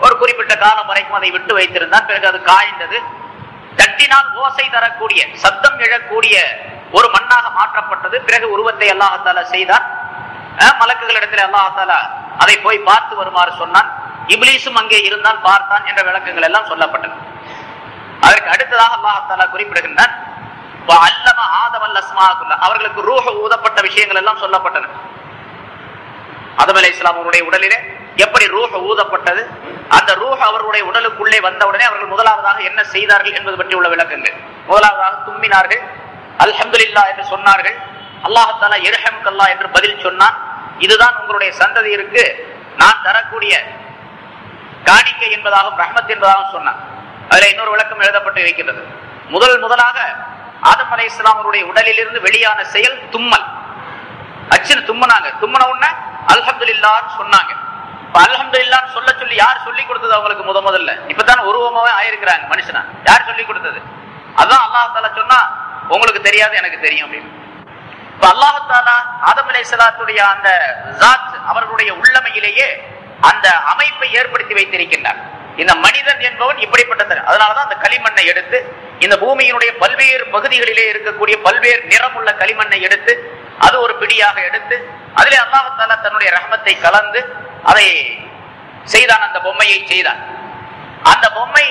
[SPEAKER 1] ஒரு குறிப்பிட்ட காலம் வரைக்கும் அதை விட்டு வைத்திருந்தான். பிறகு அது காய்ந்தது. தட்டினால் ஓசை தரக்கூடிய, சத்தம் எழக்கூடிய ஒரு மண்ணாக மாற்றப்பட்டது. பிறகு உருவத்தை அல்லாஹால செய்தார். மலக்குகளிடத்தில் அல்லாஹால அதை போய் பார்த்து வருமாறு சொன்னான். இப்லீஸும் அங்கே இருந்தால் பார்த்தான் என்ற விளக்கங்கள் எல்லாம் சொல்லப்பட்டது. அதற்கு அடுத்ததாக அல்லாஹால குறிப்பிடுகின்றான், அவர்களுக்கு ரூஹ் ஊதப்பட்ட விஷயங்கள் எல்லாம் சொல்லப்பட்டன. ஆதம் அலைஹிஸ்ஸலாம் அவருடைய உடலிலே எப்படி ரூஹ் ஊதப்பட்டது, அந்த ரூஹ் அவர்களுடைய உடலுக்குள்ளே வந்தவுடனே அவர்கள் முதலாவதாக என்ன செய்தார்கள் என்பது பற்றி உள்ள விளக்கங்கள். முதலாவதாக தும்மினார்கள், அல்ஹம்துலில்லாஹ் என்று சொன்னார்கள். அல்லாஹ் இர்ஹம்கல்லாஹ் என்று பதில் சொன்னான். இதுதான் உங்களுடைய சந்ததியிற்கு நான் தரக்கூடிய காணிக்கை என்பதாகவும் ரஹ்மத் என்பதாகவும் சொன்னான். அதுல இன்னொரு விளக்கம் எழுதப்பட்டு இருக்கின்றது. முதலாக ஆதம் அலைஹிஸ்ஸலாம் அவருடைய உடலில் இருந்து வெளியான செயல் தும்மல். அச்சின் தும்மனாங்க. தும்மன உடனே அல்ஹம்துலில்லாஹ் சொன்னாங்க. அல்ஹம்துலில்லாஹ் சொல்ல சொல்லி யார் சொல்லி கொடுத்தது அவங்களுக்கு? முதல்ல இப்பதான் உருவமாவே ஆயிருக்கிறாங்க மனுஷனா. யார் சொல்லி கொடுத்தது? அதான் அல்லாஹ் தஆலா சொன்னா உங்களுக்கு தெரியாது எனக்கு தெரியும் அப்படின்னு. இப்ப அல்லாஹ் தஆலா ஆதம் அலைஹிஸ்ஸலாத்துடைய அந்த ஜாத் அவர்களுடைய உள்ளமையிலேயே அந்த அமைப்பை ஏற்படுத்தி வைத்திருக்கின்றார். இந்த மனிதன் என்பவன் இப்படிப்பட்டது. அதனாலதான் அந்த களிமண்ணை எடுத்து இந்த பூமியினுடைய பல்வேறு பகுதிகளிலே இருக்கக்கூடிய பல்வேறு நிறமுள்ள களிமண்ணை எடுத்து அது ஒரு பிடியாக எடுத்து அதிலே அல்லாஹ் தஆலா தன்னுடைய ரஹ்மத்தை கலந்து அதை செய்தான். அந்த பொம்மையை செய்தான். அந்த பொம்மை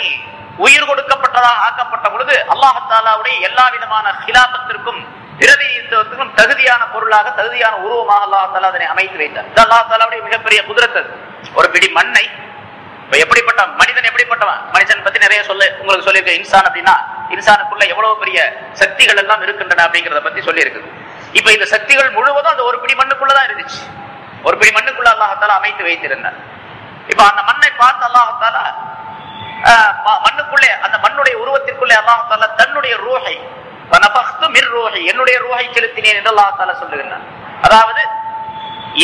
[SPEAKER 1] உயிர் கொடுக்கப்பட்டதாக ஆக்கப்பட்ட பொழுது அல்லாஹ் தஆலாவுடைய எல்லா விதமான ஹிலாபத்திற்கும் பிரதிநிதித்துவத்துக்கும் தகுதியான பொருளாக தகுதியான உருவமாக அல்லாஹ் தஆலா அதனை அமைத்து வைத்தார். அல்லாஹ் தஆலாவுடைய மிகப்பெரிய குதிரத். ஒரு பிடி மண்ணை எப்படிப்பட்ட மனிதன், எப்படிப்பட்டவன் மனிதன் பத்தி நிறைய உங்களுக்கு சொல்லியிருக்க. இன்சான் அப்படின்னா இன்சானுக்குள்ள எவ்வளவு பெரிய சக்திகள் எல்லாம் இருக்கின்றன அப்படிங்கறத பத்தி சொல்லி இருக்குது. இப்ப இந்த சக்திகள் முழுவதும் அந்த ஒரு பிடி மண்ணுக்குள்ளதான் இருந்துச்சு. ஒரு பிடி மண்ணுக்குள்ள அல்லாஹ் தஆலா அமைத்து வைத்திருந்தார். இப்ப அந்த மண்ணை பார்த்து அல்லாஹ் தஆலா மண்ணுக்குள்ளே அந்த மண்ணுடைய உருவத்திற்குள்ளே அல்லாஹ் தஆலா தன்னுடைய ரூஹை என்னுடைய ரூஹை செலுத்தினேன் என்று அல்லாஹ் தஆலா சொல்லுகிறார். அதாவது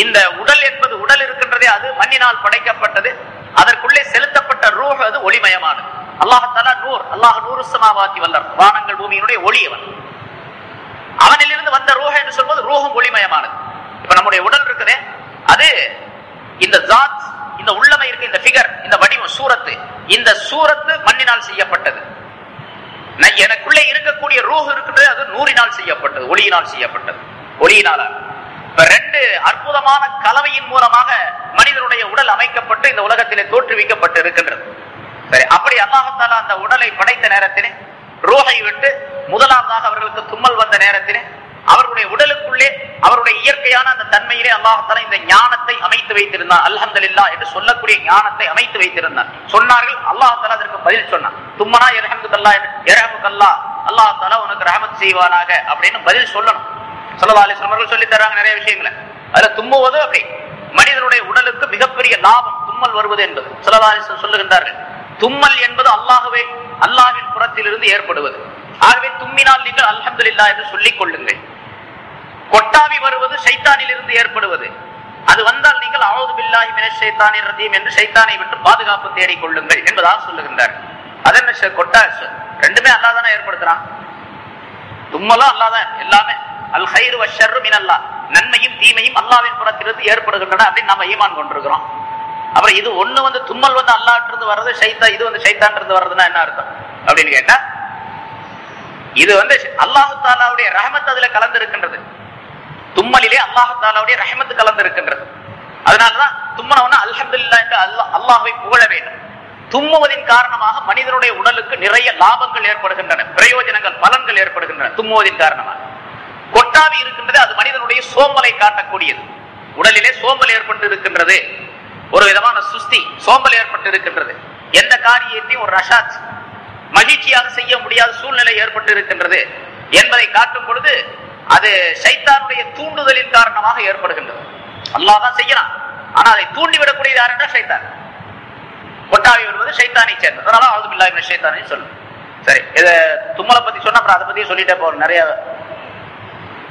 [SPEAKER 1] இந்த உடல் என்பது உடல் இருக்கின்றதே அது மண்ணினால் படைக்கப்பட்டது. அதற்குள்ளே செலுத்தப்பட்ட ரூஹ் அது ஒளிமயமானது. அல்லாஹ் தஆலா நூர், அல்லாஹ் நூறு ஸமாவாத்தி வல் அர்த், வானங்கள் பூமியினுடைய ஒளியவன். அவனிலிருந்து வந்த ரூஹ் என்று சொல்வது ரூஹும் ஒளிமயமானது. இப்ப நம்முடைய உடல் இருக்குதே அது இந்த ஜாத், இந்த உள்ளமை இருக்கு, இந்த ஃபிகர், இந்த வடிவம், சூரத்து, இந்த சூரத்து மண்ணினால் செய்யப்பட்டது. எனக்குள்ளே இருக்கக்கூடிய ரூஹ் இருக்கிறது அது நூறினால் செய்யப்பட்டது, ஒளியினால் செய்யப்பட்டது, ஒளியினால. இப்ப ரெண்டு அற்புதமான கலவையின் மூலமாக மனிதனுடைய உடல் அமைக்கப்பட்டு இந்த உலகத்திலே தோற்றுவிக்கப்பட்டு இருக்கின்றது. சரி, அப்படி அல்லாஹ் தஆலா அந்த உடலை படைத்த நேரத்திலே ரூஹை விட்டு முதலாவதாக அவர்களுக்கு தும்மல் வந்த நேரத்திலே அவர்களுடைய உடலுக்குள்ளே அவருடைய இயற்கையான அந்த தன்மையிலே அல்லாஹ் தஆலா இந்த ஞானத்தை அமைத்து வைத்திருந்தார். அல்ஹம்துலில்லாஹ் என்று சொல்லக்கூடிய ஞானத்தை அமைத்து வைத்திருந்தார். சொன்னார்கள், அல்லாஹ் தஆலா அதற்கு பதில் சொன்னான். தும்மனா யர்ஹமுக்கல்லாஹ், யர்ஹமுக்கல்லாஹ், அல்லாஹ் தஆலா உனக்கு ரஹமத் செய்வானாக அப்படின்னு பதில் சொல்லணும். ஸல்லல்லாஹு அலைஹி வஸல்லம் அவர்கள் சொல்லி தராங்க நிறைய விஷயங்களை. அதுல தும்முவது அப்படி மனிதனுடைய உடலுக்கு மிகப்பெரிய லாபம் தும்மல் வருவது என்பது. ஸல்லல்லாஹு அலைஹி வஸல்லம் சொல்லுகின்றார்கள், தும்மல் என்பது அல்லாஹ்வின் புறத்திலிருந்து ஏற்படுவது. ஆகவே தும்மினால் நீங்கள் அல்ஹம்துலில்லாஹ் என்று சொல்லிக் கொள்ளுங்கள். கொட்டாவி வருவது ஷைத்தானில் இருந்து ஏற்படுவது. அது வந்தால் நீங்கள் அஊது பில்லாஹி மினஷ் ஷைத்தானிர் ரஜீம் என்று ஷைத்தானை விட்டு பாதுகாப்பு தேடிக் கொள்ளுங்கள் என்பதாக சொல்லுகின்றார். அதென்ன கொட்டாவி ரெண்டுமே அல்லாஹ் தானே ஏற்படுத்துறான். தும்மலும் அல்லாஹ் தான் எல்லாமே. அல் கைரு வஷ்ஷர்ரு மினல்லாஹ், நன்மையும் தீமையும் அல்லாஹ்வின் புறத்திலிருந்து ஏற்படுகின்றன அப்படின்னு நாம ஈமான் கொண்டிருக்கிறோம். அப்புறம் இது ஒண்ணு வந்து தும்மல் வந்து அல்லாஹ்விலிருந்து வர்றது, ஷைத்தான் இது வந்து ஷைத்தான் இருந்து வர்றதுன்னா என்ன அர்த்தம் அப்படின்னு கேட்டா, இது வந்து அல்லாஹ் தஆலாவுடைய ரஹமத் அதுல கலந்து இருக்கின்றது. தும்மலிலே அல்லாஹ் தஆலாவுடைய ரஹமத் கலந்து இருக்கின்றது. அதனாலதான் தும்மனவன அல்ஹம்துலில்லாஹ் என்று அல்லாஹ்வை புகழ வேண்டும். தும்முவதின் காரணமாக மனிதனுடைய உடலுக்கு நிறைய லாபங்கள் ஏற்படுகின்றன, பிரயோஜனங்கள், பலன்கள் ஏற்படுகின்றன. தும்முவதின் காரணமாக கொட்டாவி இருக்கின்றது, அது மனிதனுடைய சோம்பலை காட்டக்கூடியது. உடலிலே சோம்பல் ஏற்பட்டு இருக்கின்றது, ஒரு விதமான சுஸ்தி, சோம்பல் ஏற்பட்டு இருக்கின்றது. எந்த காரியத்தையும் ஒரு ரஷாத் மகிழ்ச்சியாக செய்ய முடியாத சூழ்நிலை ஏற்பட்டு இருக்கின்றது என்பதை காட்டும் பொழுது அது ஷைத்தானுடைய தூண்டுதலின் காரணமாக ஏற்படுகின்றது. அல்லாஹ் தான் செய்யலாம், ஆனா அதை தூண்டிவிடக்கூடியது யார் என்றால் ஷைத்தான். கொட்டாவி வருவது ஷைத்தானை சேர்ந்தது. அதனால அஊது பில்லாஹி மினஷ் ஷைத்தானின்னு சொல்லணும். சரி, இதை தும்மலை பத்தி சொன்னா அப்புறம் அதை பத்தி சொல்லிட்டே போறோம். நிறைய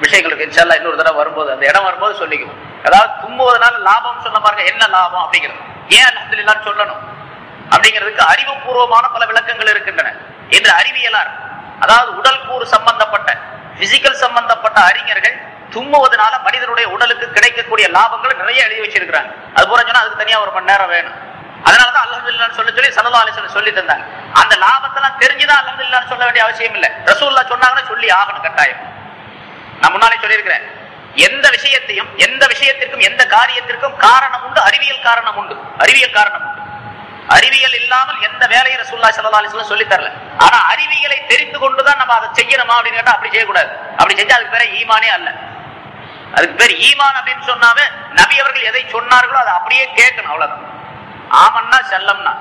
[SPEAKER 1] விஷயங்களுக்கு இன்ஷா அல்லாஹ் இன்னொரு தடவை வரும்போது அந்த இடம் வரும்போது சொல்லிக்குவோம். அதாவது தும்முவதனால லாபம் சொன்ன பாருங்க, என்ன லாபம் அப்படிங்கிறது, ஏன் அல்ஹம்துலில்லாஹ் சொல்லணும் அப்படிங்கிறதுக்கு அறிவுபூர்வமான பல விளக்கங்கள் இருக்கின்றன. என்று அறிவியலார், அதாவது உடல் கூறு சம்பந்தப்பட்ட பிசிக்கல் சம்பந்தப்பட்ட அறிஞர்கள் தும்முவதனால மனிதனுடைய உடலுக்கு கிடைக்கக்கூடிய லாபங்களை நிறைய எழுதி வச்சிருக்கிறாங்க. அது போல சொன்னா அதுக்கு தனியா 1 மணி நேரம் வேணும். அதனாலதான் அல்ஹம்துலில்லாஹ் சொல்லி ஸல்லல்லாஹு அலைஹி வஸல்லம் சொல்லி தந்தாங்க. அந்த லாபத்தெல்லாம் தெரிஞ்சுதான் அல்ஹம்துலில்லாஹ் சொல்ல வேண்டிய அவசியம் இல்லை. ரசூலுல்லாஹ் சொன்னாங்கன்னா சொல்லி ஆகணும் கட்டாயம். நான் முன்னாலே சொல்லியிருக்கிறேன், எந்த விஷயத்திற்கும் எந்த காரியத்திற்கும் காரணம் உண்டு, அறிவியல் காரணம் உண்டு. அறிவியல் இல்லாமல் எந்த வேலையை ரசூலுல்லாஹி ஸல்லல்லாஹு அலைஹி வஸல்லம் சொல்லி தரல. ஆனா அறிவியலை தெரிந்து கொண்டுதான் நம்ம அதை செய்யணுமா அப்படின்னு கேட்டா அப்படி செய்யக்கூடாது. அப்படி செஞ்சா அதுக்கு பேர் ஈமானே அல்ல. அதுக்கு பேர் ஈமான் அப்படின்னு சொன்னாவே நபி அவர்கள் எதை சொன்னார்களோ அதை அப்படியே கேட்கணும், அவ்வளவுதான். ஆமன்னா செல்லம்னா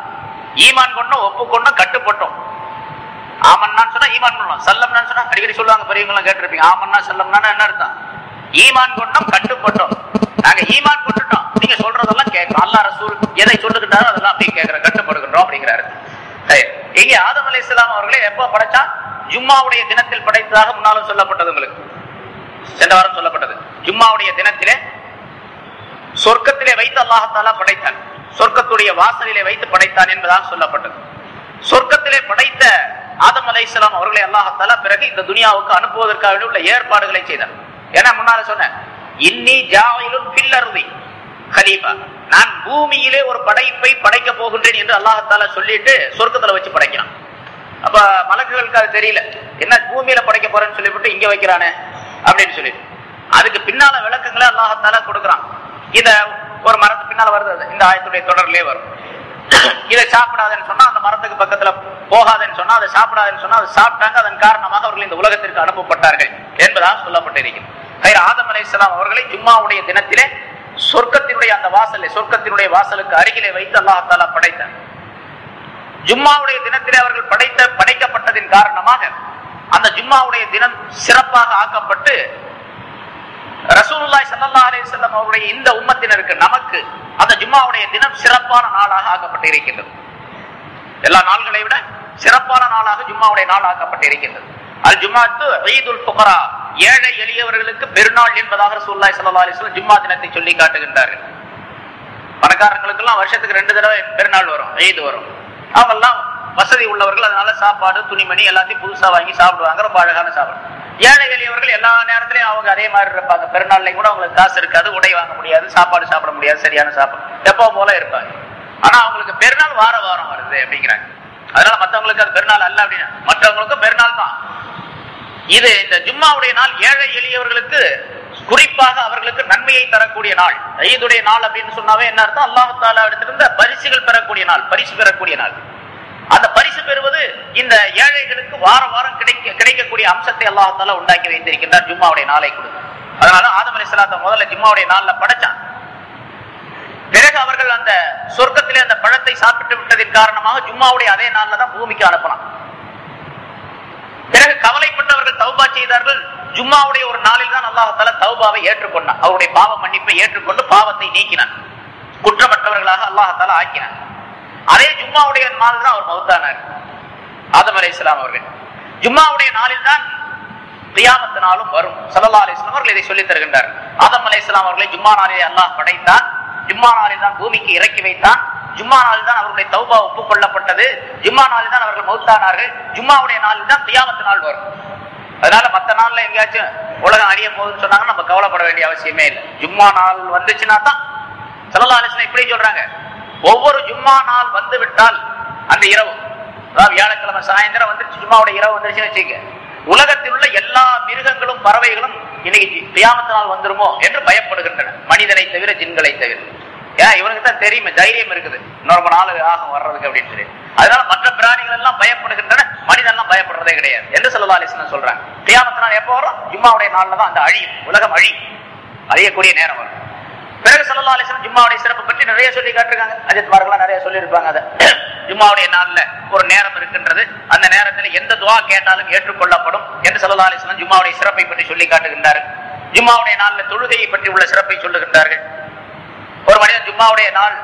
[SPEAKER 1] ஈமான் கொண்டோம், ஒப்புக்கொண்டோம், கட்டுப்பட்டோம். ஆமன்னான்னு சொன்னா ஈமான் பண்ணலாம், சல்லம்னான்னு சொன்னா அடிக்கடி சொல்லுவாங்க, பெரியவங்க எல்லாம் கேட்டிருப்பீங்க. ஆமன்னா செல்லம்னா என்ன அர்த்தம்? ஈமான் கொண்டோம், கட்டுப்பட்டோம். நாங்க ஈமான் கொண்டுட்டோம், நீங்க சொல்றதெல்லாம் கேட்கிறோம். அல்லாஹ் ரசூல் எதை சொல்லுகின்றாரோ அதெல்லாம் அப்படியே கேட்கிறோம், கட்டுப்படுகின்றோம் அப்படிங்கிறாரு. இங்கே ஆதம் அலைஹிஸ்ஸலாம் அவர்களே எப்ப படைச்சா? ஜும்மாவுடைய தினத்தில் படைத்ததாக முன்னாலும் சொல்லப்பட்டது, உங்களுக்கு சென்ற வாரம் சொல்லப்பட்டது. ஜும்மாவுடைய தினத்திலே சொர்க்கத்திலே வைத்து அல்லாஹ் தஆலா படைத்தான், சொர்க்கத்துடைய வாசலிலே வைத்து படைத்தான் என்பதாக சொல்லப்பட்டது. சொர்க்கத்திலே படைத்த ஆதம் அலைஹிஸ்ஸலாம் அவர்களை அல்லாஹ் தஆலா பிறகு இந்த துனியாவுக்கு அனுப்புவதற்காக உள்ள ஏற்பாடுகளை செய்தார். ஏன்னா முன்னால சொன்னேன், இன்னி ஜாயிலுன் ஃபில் அர்தி கலீஃபா, நான் பூமியிலே ஒரு படைப்பை படைக்க போகின்றேன் என்று அல்லாஹ் தஆலா சொல்லிட்டு சொர்க்கத்துல வச்சு படைக்கிறான். அப்ப மலக்குகளுக்கு அது தெரியல, என்ன பூமியில படைக்க போறேன்னு சொல்லிவிட்டு இங்க வைக்கிறானே அப்படின்னு சொல்லி. அதுக்கு பின்னால விளக்கங்களை அல்லாஹ் தஆலா கொடுக்கிறான். இத ஒரு மரத்து பின்னால வருது, இந்த ஆயத்துடைய தொடர்லயே வரும். இதை சாப்பிடாதுன்னு சொன்னா அந்த மரத்துக்கு பக்கத்துல போகாதுன்னு சொன்னா, அதை சாப்பிடாதுன்னு சொன்னா அதை சாப்பிட்டாங்க. அதன் காரணமாக அவர்கள் இந்த உலகத்திற்கு அனுப்பப்பட்டார்கள் என்பதாக சொல்லப்பட்டிருக்கிறது. ஆதம் அலைஹிஸ்ஸலாம் அவர்களை ஜும்மாவுடைய தினத்திலே சொர்க்கத்தினுடைய அந்த சொர்க்கத்தினுடைய வாசலுக்கு அருகிலே வைத்து அல்லாஹ் தஆலா படைத்தார். ஜும்மாவுடைய தினத்திலே அவர்கள் படைக்கப்பட்டதின் காரணமாக அந்த ஜும்மாவுடைய தினம் சிறப்பாக ஆக்கப்பட்டு ரசூலுல்லாஹி ஸல்லல்லாஹு அலைஹி வஸல்லம் அவருடைய இந்த உம்மத்தினருக்கு நமக்கு அந்த ஜும்மாவுடைய தினம் சிறப்பான நாளாக ஆக்கப்பட்டிருக்கின்றது. எல்லா நாள்களை விட சிறப்பான நாளாக ஜும்மாவுடைய நாள் ஆக்கப்பட்டிருக்கின்றது. அல் ஜும்மாத்து ஈதுல் ஃபுகரா, ஏழை எளியவர்களுக்கு பெருநாள் என்பதாக ரசூலுல்லாஹி ஸல்லல்லாஹு அலைஹி வஸல்லம் ஜும்மா தினத்தை சொல்லி காட்டுகின்றார்கள். பணக்காரங்களுக்கு எல்லாம் வருஷத்துக்கு 2 தடவை பெருநாள் வரும், ஈது வரும். அவங்கெல்லாம் வசதி உள்ளவர்கள், அதனால சாப்பாடு துணிமணி எல்லாத்தையும் புதுசா வாங்கி சாப்பிடுவாங்க, ரொம்ப அழகான சாப்பாடு. ஏழை எளியவர்கள் எல்லா நேரத்திலையும் அவங்க அதே மாதிரி இருப்பாங்க. பெருநாள்லையும் கூட அவங்களுக்கு காசு இருக்காது, உடை வாங்க முடியாது, சாப்பாடு சாப்பிட முடியாது, சரியான சாப்பாடு எப்போ போல இருப்பாங்க. ஆனா அவங்களுக்கு பெருநாள் வாரம் வருது அப்படிங்கிறாங்க. அதனால மற்றவங்களுக்கு அது பெருநாள் அல்ல அப்படின்னா, மற்றவங்களுக்கும் பெருநாள் தான் இது. இந்த ஜும்மாவுடைய நாள் ஏழை எளியவர்களுக்கு குறிப்பாக அவர்களுக்கு நன்மையை தரக்கூடிய நாள். ஈதுடைய நாள் அப்படின்னு சொன்னாவே என்ன அர்த்தம்? அல்லாஹ் தஆலா இடத்திலிருந்து பரிசுகள் பெறக்கூடிய நாள், பரிசு பெறக்கூடிய நாள். அந்த பரிசு பெறுவது இந்த ஏழைகளுக்கு வாரம் கிடைக்கக்கூடிய அம்சத்தை அல்லாஹ் தஆலா உண்டாக்கி வைத்திருக்கின்றார் ஜும்மாவுடைய நாளை கொடுத்து. அதனால ஆதம் அலைஹிஸ்ஸலாம் முதல்ல ஜும்மாவுடைய நாள்ல படைச்சான். பிறகு அவர்கள் அந்த சொர்க்கத்திலே அந்த பழத்தை சாப்பிட்டு விட்டதின் காரணமாக ஜும்மாவுடைய அதே நாள்ல தான் பூமிக்கு அனுப்பலாம். பிறகு கவலைப்பட்டவர்கள் தௌபா செய்தார்கள். ஜும்மாவுடைய ஒரு நாளில் தான் அல்லாஹ் தஆலா தௌபாவை ஏற்றுக்கொண்டான், அவருடைய பாவ மன்னிப்பை ஏற்றுக்கொண்டு பாவத்தை நீக்கினான், குற்றமற்றவர்களாக அல்லாஹ் தஆலா ஆக்கினான். அதே ஜும்மாவுடைய நாள் தான் அவர் மௌத்தானார் ஆதம் அலைஹிஸ்ஸலாம் அவர்கள். ஜும்மாவுடைய நாளில் தான் கியாமத் நாளும் வரும். ஸல்லல்லாஹு அலைஹி வஸல்லம் அவர்கள் இதை சொல்லித் தருகின்றார். ஆதம் அலைஹிஸ்ஸலாம் அவர்களை ஜும்மா நாளிலே அல்லாஹ் படைத்தான், ஜும்மா நாளில் தான் பூமிக்கு இறக்கி வைத்தான், ஜும்மா நாளில் தான் அவருடைய தௌபா ஒப்புக்கொள்ளப்பட்டது, ஜும்மா நாளில் தான் அவர்கள் மௌத்தானார்கள், ஜும்மாவுடைய நாளில் தான் கியாமத் நாள் வரும். அதனால மற்ற நாள்ல எங்கேயாச்சும் உலகம் அழிய போகுதுன்னு சொன்னாங்க, நம்ம கவலைப்பட வேண்டிய அவசியமே இல்லை. ஜும்மா நாள் வந்துச்சுன்னா தான் ஸல்லல்லாஹு அலைஹி வஸல்லம் இப்படி சொல்றாங்க, ஒவ்வொரு ஜும்மா நாள் வந்து விட்டால் அந்த இரவு, அதாவது வியாழக்கிழமை சாயந்தரம் வந்துருச்சு, ஜும்மாவுடைய இரவு வந்துருச்சுன்னு வச்சுக்க, உலகத்தில் உள்ள எல்லா மிருகங்களும் பறவைகளும் இன்னைக்கு கியாமத் நாள் வந்துருமோ என்று பயப்படுகின்றன, மனிதனை தவிர ஜின்களை தவிர. ஏன் இவனுக்கு தான் தெரியுமே, தைரியம் இருக்குது, இன்னொரு நாள் ஆகும் வர்றதுக்கு அப்படின்னு சொல்லி. அதனால மற்ற பிராணிகள் எல்லாம் பயப்படுகின்றன, மனிதன் எல்லாம் பயப்படுறதே கிடையாது என்று ஸல்லல்லாஹு அலைஹி வஸல்லம் சொல்றாங்க. கியாமத் நாள் எப்போ வரும்? ஜும்மாவுடைய நாள்ல தான் அந்த அழியும், உலகம் அழியக்கூடிய நேரம் வரும். பிறகு ஸல்லல்லாஹு அலைஹி வஸல்லம் ஜும்மாவுடைய சிறப்பு பற்றி நிறைய சொல்லி காட்டுறாங்க, அஜித்மார்கள்லாம் நிறைய சொல்லியிருப்பாங்க. அதை ஜும்மாவுடைய நாள்ல ஒரு நேரம் இருக்கின்றது, அந்த நேரத்தில் எந்த துஆ கேட்டாலும் ஏற்றுக்கொள்ளப்படும் என்று ஸல்லல்லாஹு அலைஹி வஸல்லம் ஜும்மாவுடைய சிறப்பை பற்றி சொல்லி காட்டுகின்றார்கள். ஜும்மாவுடைய நாள்ல தொழுகையை பற்றி உள்ள சிறப்பை சொல்லுகின்றார்கள். ஒரு மனிதன் ஜும்மாவுடைய நாள்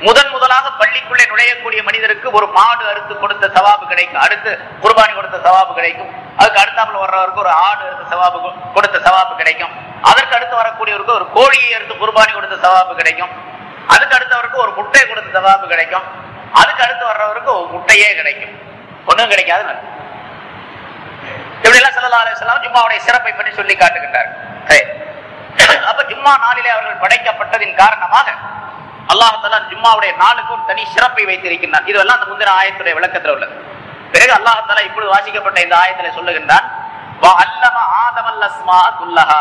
[SPEAKER 1] முதலாக பள்ளிக்குள்ளே நுழையக்கூடிய மனிதருக்கு ஒரு மாடு அறுத்து கொடுத்த சவாபு கிடைக்கும், அடுத்து குர்பானி கொடுத்த சவாபு கிடைக்கும், அதுக்கு அடுத்தாப்புல வர்றவருக்கு ஒரு ஆடு அறுத்து சவாபு கொடுத்த சவாபு கிடைக்கும், அதற்கு அடுத்து வரக்கூடியவருக்கு ஒரு கோழியை அறுத்து குர்பானி கொடுத்த சவாபு கிடைக்கும், அதுக்கு அடுத்தவருக்கு ஒரு முட்டை கொடுத்த சவாபு கிடைக்கும், அதுக்கு அடுத்து வர்றவருக்கு ஒரு முட்டையே கிடைக்கும், ஒன்றும் கிடைக்காது. இப்படி எல்லாம் ஸல்லல்லாஹு அலைஹி வஸல்லம் ஜும்மாவுடைய சிறப்பை பற்றி சொல்லி காட்டுகின்றார்கள். அப்ப ஜும்மா நாளிலே அவர்கள் படைக்கப்பட்டதின் காரணமாக அல்லாஹ் தஆலா ஜும்மாவுடைய நாளுக்கு ஒரு தனி சிறப்பை வைத்திருக்கின்றார். இதுவெல்லாம் அந்த முந்தின ஆயத்துடைய விளக்கத்தில் உள்ளது. பிறகு அல்லாஹ் தஆலா இப்பொழுது வாசிக்கப்பட்ட இந்த ஆயத்திலே சொல்லுகின்றான், வஅல்லம ஆதமல் அல் அஸ்மா குல்லஹா.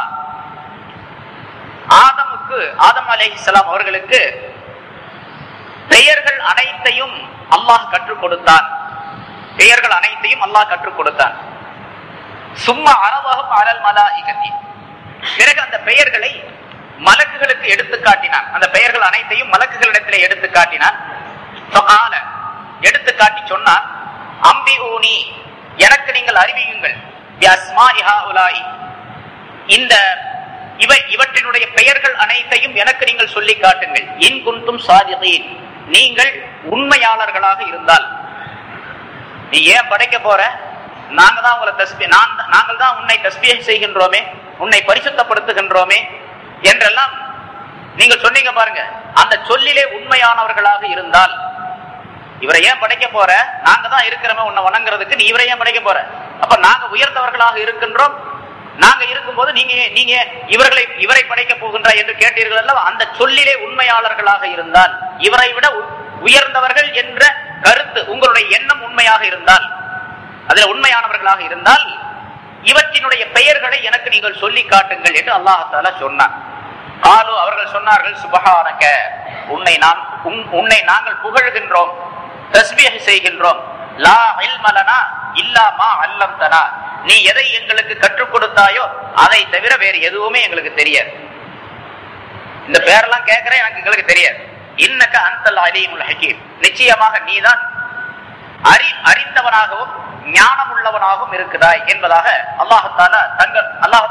[SPEAKER 1] ஆதம் அலைஹிஸ்ஸலாம் அவர்களுக்கு பெயர்கள் அனைத்தையும் அல்லாஹ் கற்றுக் கொடுத்தான். பெயர்கள் அனைத்தையும் அல்லாஹ் கற்றுக் கொடுத்தான். சும்மா அரவஹும் அலல் மலாயிகத்தி. பிறகு அந்த பெயர்களை மலக்குகளுக்கு எடுத்து காட்டினான். அந்த பெயர்கள் அனைத்தையும் மலக்குகளிடத்திலே எடுத்து காட்டினான். எடுத்து காட்டி சொன்னான், அம்பிஊனி, எனக்கு நீங்கள் அறிவியுங்கள், இந்த இவற்றினுடைய பெயர்கள் அனைத்தையும் எனக்கு நீங்கள் சொல்லி காட்டுங்கள். இன் குன்தும் சாதிகீன், நீங்கள் உண்மையாளர்களாக இருந்தால். நீ ஏன் படைக்க போற? நாங்கள் தான் உன்னை தஸ்பீஹ் செய்கின்றோமே, உன்னை பரிசுத்தப்படுத்துகின்றோமே என்றெல்லாம் நீங்கள் சொன்னீங்க பாருங்க. அந்த சொல்லிலே உண்மையானவர்களாக இருந்தால், இவரை ஏன் படைக்க போற? நாங்க தான் இருக்கிறோமே உன்னை வணங்குறதுக்கு, நீ இவரை ஏன் படைக்க போற? அப்ப நாங்க உயர்ந்தவர்களாக இருக்கின்றோம், நாங்க இருக்கும்போது நீங்க இவரை படைக்க போகின்றா என்று கேட்டீர்கள் அல்லவா? அந்த சொல்லிலே உண்மையாளர்களாக இருந்தால், இவரை விட உயர்ந்தவர்கள் என்ற கருத்து உங்களுடைய எண்ணம் உண்மையாக இருந்தால், அதில் உண்மையானவர்களாக இருந்தால், இவற்றினுடைய பெயர்களை எனக்கு நீங்கள் சொல்லி காட்டுங்கள் என்று அல்லாஹ் தஆலா சொன்னார். காலு, அவர்கள் சொன்னார்கள், சுப்ஹானக, உன்னை நாங்கள் புகழ்கின்றோம், தஸ்பீஹ் செய்கின்றோம். லா இல்ம லனா இல்லா மா அல்லம்தனா, நீ எதை எங்களுக்கு கற்றுக் கொடுத்தாயோ அதை தவிர வேறு எதுவுமே எங்களுக்கு தெரியாது. இந்த பேரெல்லாம் கேட்கிறேன், எங்களுக்கு தெரியாது. இன்னக அன்தல் அலீமுல் ஹகீம், நிச்சயமாக நீதான் அறிந்தவனாகவும் ஞானம் உள்ளவனாகவும் இருக்கிறாய் என்பதாக அல்லாஹ்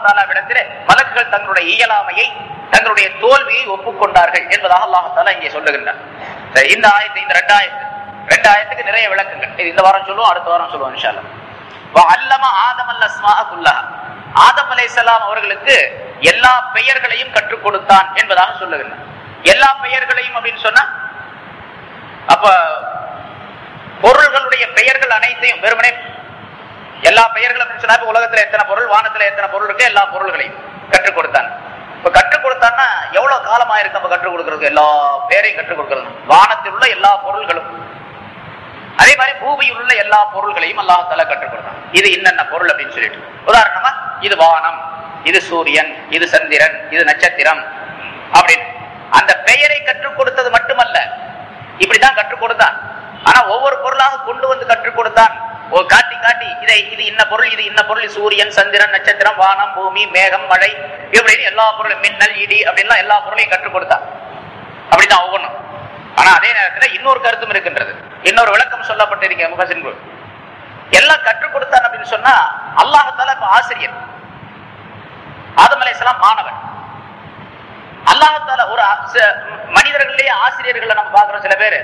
[SPEAKER 1] தஆலாவிடத்திலே மலக்குகள் தங்களுடைய இயலாமையை, தங்களுடைய தோல்வியை ஒப்புக்கொண்டார்கள் என்பதாக அல்லாஹ் தஆலா இங்கே சொல்லுகின்றார். இந்த ஆயத்து, இந்த ரெண்டு ஆயத்துக்கு நிறைய விளக்கங்கள். இது இந்த வாரம் சொல்லுவோம், அடுத்த வாரம் சொல்லுவோம் இன்ஷா அல்லாஹ். வஅல்லம ஆதம் அல் அஸ்மாஅ குல்லஹா, ஆதம் அலைஹிஸ்ஸலாம் அவர்களுக்கு எல்லா பெயர்களையும் கற்றுக் கொடுத்தான் என்பதாக சொல்லுகின்றார். எல்லா பெயர்களையும் அப்படின்னு சொன்னா, அப்ப பொருள்களுடைய பெயர்கள் அனைத்தையும் வெறுமனே எல்லா பெயர்கள் அப்படின்னு சொன்னா, உலகத்துல எத்தனை பொருள், வானத்துல எத்தனை பொருள் இருக்கு, எல்லா பொருள்களையும் கற்றுக் கொடுத்தான். இப்ப கற்றுக் கொடுத்தான்னா எவ்வளவு காலமா இருக்கு நம்ம கற்றுக் கொடுக்கறது? எல்லா பேரையும் கற்றுக் கொடுக்கறது. வானத்தில் உள்ள எல்லா பொருள்களும், அதே மாதிரி பூமியில் உள்ள எல்லா பொருள்களையும் அல்லாஹ் தஆலா கற்றுக் கொடுத்தான். இது என்னென்ன பொருள் அப்படின்னு சொல்லிட்டு, உதாரணமா இது வானம், இது சூரியன், இது சந்திரன், இது நட்சத்திரம் அப்படின்னு அந்த பெயரை கற்றுக் கொடுத்தது மட்டுமல்ல, இப்படிதான் கற்றுக் கொடுத்தான். ஆனா ஒவ்வொரு பொருளாக கொண்டு வந்து கற்றுக் கொடுத்தான். காட்டி காட்டி இது இன்ன பொருள், இது இன்ன பொருள், சூரியன், சந்திரன், நட்சத்திரம், வானம், பூமி, மேகம், மழை, இப்படின்னு எல்லா பொருளும், மின்னல், இடி அப்படின்லாம் எல்லா பொருளையும் கற்றுக் கொடுத்தான். அப்படிதான் ஒவ்வொன்றும். ஆனா அதே நேரத்தில் இன்னொரு கருத்தும் இருக்கின்றது, இன்னொரு விளக்கம் சொல்லப்பட்டிருக்க முஃபஸ்ஸிர்கள். எல்லாம் கற்றுக் கொடுத்தான் அப்படின்னு சொன்னா, அல்லாஹ் தஆலா இப்ப ஆசிரியர், ஆதம் அலைஹிஸ்ஸலாம் மாணவன். அல்லாஹ் தஆலா ஒரு மனிதர்களிலேயே ஆசிரியர்களை நம்ம பார்க்கிறோம். சில பேர்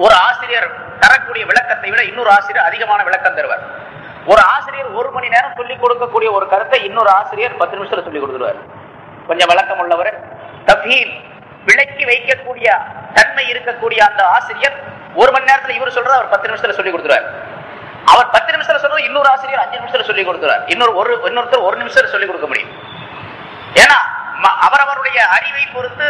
[SPEAKER 1] ஒரு ஆசிரியர் தரக்கூடிய விளக்கத்தை விட இன்னொரு ஆசிரியர் அதிகமான விளக்கம் தருவார். ஒரு ஆசிரியர் 1 மணி நேரம் சொல்லிக் கொடுக்கக்கூடிய ஒரு கருத்தை இன்னொரு ஆசிரியர் 10 நிமிஷத்துல சொல்லிக் கொடுத்துருவார். கொஞ்சம் விளக்கம் உள்ளவர், தஃஹீல், விளக்கி வைக்கக்கூடிய தன்மை இருக்கக்கூடிய அந்த ஆசிரியர் 1 மணி நேரத்துல இவர் சொல்றது அவர் 10 நிமிஷத்துல சொல்லிக் கொடுத்துருவார். அவர் 10 நிமிஷத்துல சொல்றது இன்னொரு ஆசிரியர் 5 நிமிஷத்துல சொல்லிக் கொடுத்துருவார். இன்னொருத்தர் 1 நிமிஷத்துல சொல்லிக் கொடுக்க முடியும். ஏன்னா அவரவருடைய அறிவை பொறுத்து,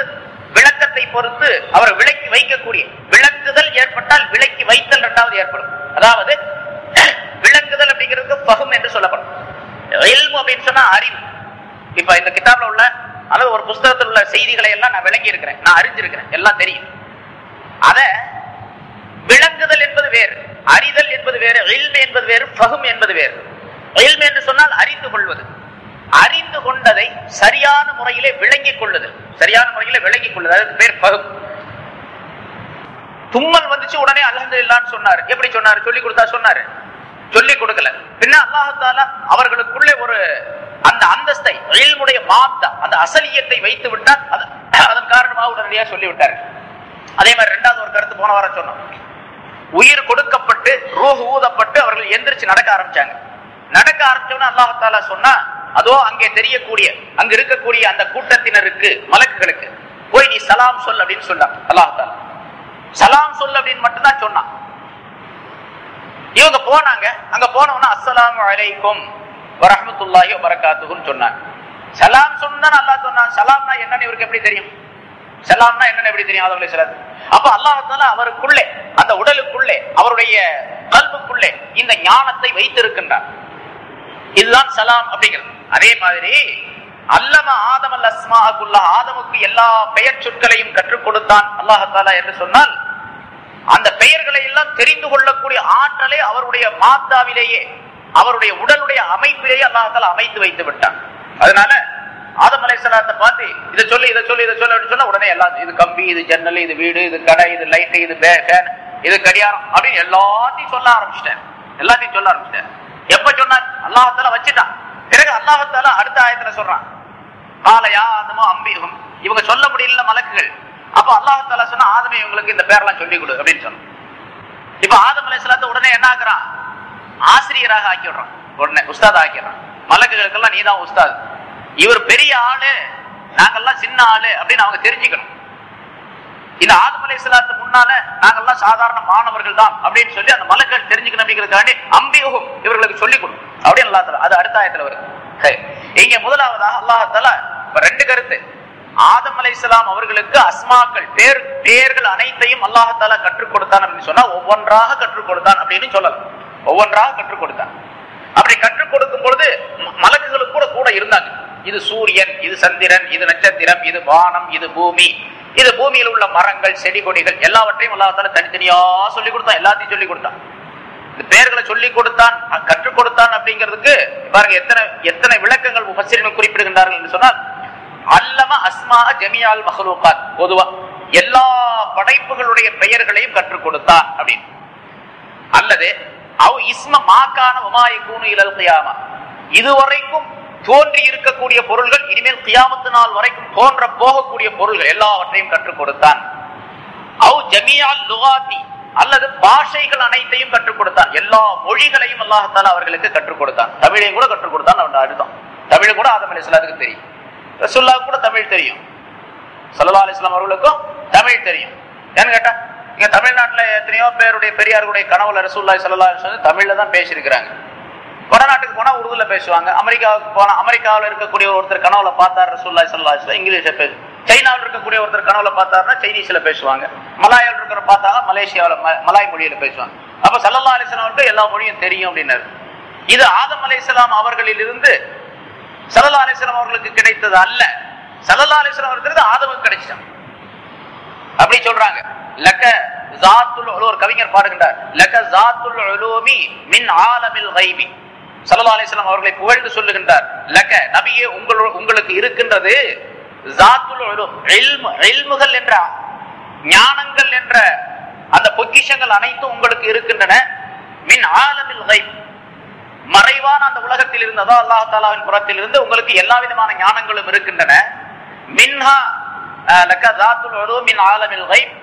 [SPEAKER 1] விளக்கத்தை பொறுத்து அவர் விளக்கி வைக்கக்கூடிய, விளக்குதல் ஏற்பட்டால் விளக்கி வைத்தல் இரண்டாவது ஏற்படும். அதாவது விளக்குதல் அப்படிங்கிறது ஃபஹம் என்று சொல்லப்படும். இல்மு அப்படின்னு சொன்னா அறிவு. இப்ப இந்த கிதாப்ல உள்ள அதாவது ஒரு புஸ்தகத்தில் உள்ள செய்திகளை எல்லாம் நான் விளங்கி இருக்கிறேன், நான் அறிஞ்சிருக்கிறேன், எல்லாம் தெரியும். அத விளங்குதல் என்பது வேறு, அறிதல் என்பது வேறு, இல்மு என்பது வேறு, ஃபஹம் என்பது வேறு. இல்மு என்று சொன்னால் அறிந்து கொள்வது, அறிந்து கொண்டதை சரியான முறையிலே விளங்கிக் கொள்ளுதல், சரியான முறையில விளங்கிக் கொள்ளுதல், அதுக்கு பேர் ஃபஹம். தும்மல் வந்துச்சு உடனே அல்ஹம்துலில்லாஹ்னு சொன்னாரு. எப்படி சொன்னாரு? சொல்லி கொடுத்தா சொன்னாரு? சொல்லி கொடுக்கல. பின்ன அல்லாஹ் தஆலா அவர்களுக்குள்ளே ஒரு அந்த அந்தஸ்தை, இல்முடைய மாத்தா, அந்த அசலியத்தை வைத்து விட்டார். அதன் காரணமாக உடனடியாக சொல்லிவிட்டார். அதே மாதிரி இரண்டாவது ஒரு கருத்து போன வாரம் சொன்னோம். உயிர் கொடுக்கப்பட்டு ரூஹ் ஊதப்பட்டு அவர்கள் எந்திரிச்சு நடக்க ஆரம்பிச்சாங்க. நடக்க ஆரம்பிச்சோன்னா அல்லாஹ் தஆலா சொன்னா, அதோ அங்கே தெரியக்கூடிய, அங்க இருக்கக்கூடிய அந்த கூட்டத்தினருக்கு, மலக்குகளுக்கு போய் நீ சலாம் சொல் அப்படின்னு சொன்னான். அல்லாஹ் தஆலா சலாம் சொல் அப்படின்னு மட்டும்தான் சொன்னான். இவங்க போனாங்க. அங்க போனவனா அஸ்ஸலாமு அலைக்கும் வரஹ்மத்துல்லாஹி வபரகாத்துஹுன்னு சொன்னாங்க. சலாம் சொன்னா அல்லாஹ் சொன்னான். சலாம்னா என்னன்னு இவருக்கு எப்படி தெரியும்? சலாம்னா என்னன்னு எப்படி தெரியும்? ஆதம் அலைஹிஸ்ஸலாம். அப்ப அல்லாஹ் தஆலா அவருக்குள்ளே, அந்த உடலுக்குள்ளே, அவருடைய கல்புக்குள்ளே இந்த ஞானத்தை வைத்திருக்கின்றார். இதுதான் சலாம் அப்படிங்கிறது. அதே மாதிரி அல்லம ஆதம் அல் அஸ்மாஅகுல்லா, ஆதமுக்கு எல்லா பெயர் சொற்களையும் கற்றுக் கொடுத்தான் அல்லாஹ் தஆலா என்று சொன்னால், அந்த பெயர்களை எல்லாம் தெரிந்து கொள்ளக்கூடிய ஆற்றலை அவருடைய மாத்தாவிலேயே, அவருடைய உடலுடைய அமைப்பிலேயே அல்லாஹ் தஆலா அமைத்து வைத்து விட்டான். அதனால ஆதம் அலைஹிஸ்ஸலாத்தை பார்த்து இதை சொல்லு இதை சொல்லு இதை சொல்லு அப்படின்னு சொன்னா உடனே எல்லாம், இது கம்பி, இது ஜன்னல், இது வீடு, இது கடை, இது லைட்டு, இது ஃபேன், இது கடியாரம் அப்படின்னு எல்லாத்தையும் சொல்ல ஆரம்பிச்சிட்டேன். எல்லாத்தையும் சொல்ல ஆரம்பிச்சிட்டேன். எப்ப சொன்னார்? அல்லாஹ் தஆலா வச்சுட்டான். பிறகு அல்லாஹ் தஆலா அடுத்த ஆயத்துல சொல்றான், காலையா ஆதமோ அம்பியும், இவங்க சொல்ல முடியல மலக்குகள். அப்ப அல்லாஹ் தஆலா சொன்னா, ஆதமே இவங்களுக்கு இந்த பேரெல்லாம் சொல்லிக் கொடு அப்படின்னு சொன்னான். இப்ப ஆதம் அலைஹிஸ்ஸலாத்தை உடனே என்ன ஆக்குறான்? ஆசிரியராக ஆக்கிடுறான், உடனே உஸ்தாத் ஆக்கிடுறான். மலக்குகளுக்கெல்லாம் நீதான் உஸ்தாத், இவர் பெரிய ஆளு, நாங்கெல்லாம் சின்ன ஆளு அப்படின்னு அவங்க தெரிஞ்சுக்கணும். இந்த ஆதம் அலைஹிஸ்ஸலாத்து முன்னால நாங்கெல்லாம் சாதாரண மாணவர்கள் தான் அப்படின்னு சொல்லி அந்த மலக்குகள் தெரிஞ்சுக்கணும் அப்படிங்கிறதுக்காண்டி அம்பியும் இவர்களுக்கு சொல்லிக் கொடுக்கும் அப்படின்னு அல்லாஹ் தஆலா, அது அடுத்த ஆயத்துல வருது. இங்க முதலாவதாக அல்லாஹ் தஆலா ரெண்டு கருத்து. ஆதம் அலைஹிஸ்ஸலாம் அவர்களுக்கு அஸ்மாக்கள், பேர்கள் அனைத்தையும் அல்லாஹ் தஆலா கற்றுக் கொடுத்தான் அப்படின்னு சொன்னா ஒவ்வொன்றாக கற்றுக் கொடுத்தான் அப்படின்னு சொல்லலாம். ஒவ்வொன்றாக கற்றுக் கொடுத்தான். அப்படி கற்றுக் கொடுக்கும் பொழுது மலக்குகளுக்கு கூட கூட இருந்தாங்க. இது சூரியன், இது சந்திரன், இது நட்சத்திரம், இது வானம், இது பூமி, இது பூமியில் உள்ள மரங்கள், செடி கொடிகள் எல்லாவற்றையும் அல்லாஹ் தஆலா தனித்தனியா சொல்லிக் கொடுத்தான். எல்லாத்தையும் சொல்லிக் கொடுத்தான். இந்த பெயர்களை சொல்லிக் கொடுத்தான், கற்றுக் கொடுத்தான் அப்படிங்கிறதுக்கு பாருங்க எத்தனை விளக்கங்கள் முஃபஸ்ஸிரீன்கள் குறிப்பிடுகின்றார்கள் என்று சொன்னால், அல்லம அஸ்மா ஜமீஅல் மக்லூகாத், பொதுவா எல்லா படைப்புகளுடைய பெயர்களையும் கற்றுக் கொடுத்தான் அப்படின்னு. அல்லது அவ் இஸ்ம மாகான வமாயகூனு இலல் கியாமா, இதுவரைக்கும் தோன்றி இருக்கக்கூடிய பொருள்கள், இனிமேல் கியாமத்து நாள் வரைக்கும் தோன்ற போகக்கூடிய பொருள்கள் எல்லாவற்றையும் கற்றுக் கொடுத்தான். அவ் ஜமீஅல் லுகாத்தி, அல்லது பாஷைகள் அனைத்தையும் கற்றுக் கொடுத்தான். எல்லா மொழிகளையும் அல்லாஹ் தஆலா அவர்களுக்கு கற்றுக் கொடுத்தான். தமிழையும் கூட கற்றுக் கொடுத்தான். அவன் அர்த்தம் தமிழ் கூட ஆதம் அலைஹிஸ்ஸலாத்துக்கு தெரியும், ரசூலுல்லாஹ்வுக்கு கூட தமிழ் தெரியும், ஸல்லல்லாஹு அலைஹி வஸல்லம் அவர்களுக்கும் தமிழ் தெரியும். ஏன்னு கேட்டா, இங்க தமிழ்நாட்டுல எத்தனையோ பேருடைய பெரியார்களுடைய கனவுல ரசூலுல்லாஹி ஸல்லல்லாஹு அலைஹி வஸல்லம் தமிழ்ல தான் பேசியிருக்கிறாங்க. வடநாட்டுக்கு போனா உருதுல பேசுவாங்க. அமெரிக்காவுக்கு போனா, அமெரிக்காவில் இருக்கக்கூடிய ஒருத்தர் கனவுல பார்த்தார் ரசூலுல்லாஹி ஸல்லல்லாஹு அலைஹி வஸல்லம் இங்கிலீஷ்ல பேசு. சைனாவில் இருக்கக்கூடிய ஒருத்தர் கனவுல பார்த்தாருன்னா சைனீஸ்ல பேசுவாங்க. மலாயாவில் இருக்கிற பார்த்தாங்க மலேசியாவில் மலாய் மொழியில பேசுவாங்க. அப்ப ஸல்லல்லாஹு அலைஹி வஸல்லம் அவருக்கு எல்லா மொழியும் தெரியும் அப்படின்னாரு. இது ஆதம் அலைஹிஸ்ஸலாம் அவர்களில் இருந்து ஸல்லல்லாஹு அலைஹி வஸல்லம் அவர்களுக்கு கிடைத்தது அல்ல, ஸல்லல்லாஹு அலைஹி வஸல்லம் அவர்களுக்கு ஆதமுக்கு கிடைச்சான் அப்படி சொல்றாங்க. லக்க ஸாத்துல் உலூம், ஒரு கவிஞர் பாடுகின்றார், லக்க ஸாத்துல் உலூமி மின் ஆலமில் கைபி. ஸல்லல்லாஹு அலைஹி வஸல்லம் அவர்களை புகழ்ந்து சொல்லுகின்றார், லக்க நபியே உங்களுக்கு இருக்கின்றது ஸாத்துல் உலூம், இல்முகள் என்ற ஞானங்கள் என்ற அந்த பொக்கிஷங்கள் அனைத்தும் உங்களுக்கு இருக்கின்றன. மின் ஆலமில் கைப், மறைவான அந்த உலகத்தில் இருந்ததோ அல்லாஹ் தஆலாவின் புறத்தில் இருந்து உங்களுக்கு எல்லா விதமான ஞானங்களும் இருக்கின்றன. மின்ஹா லக்க ஸாத்துல் உலூம் மின் ஆலமில் கைப்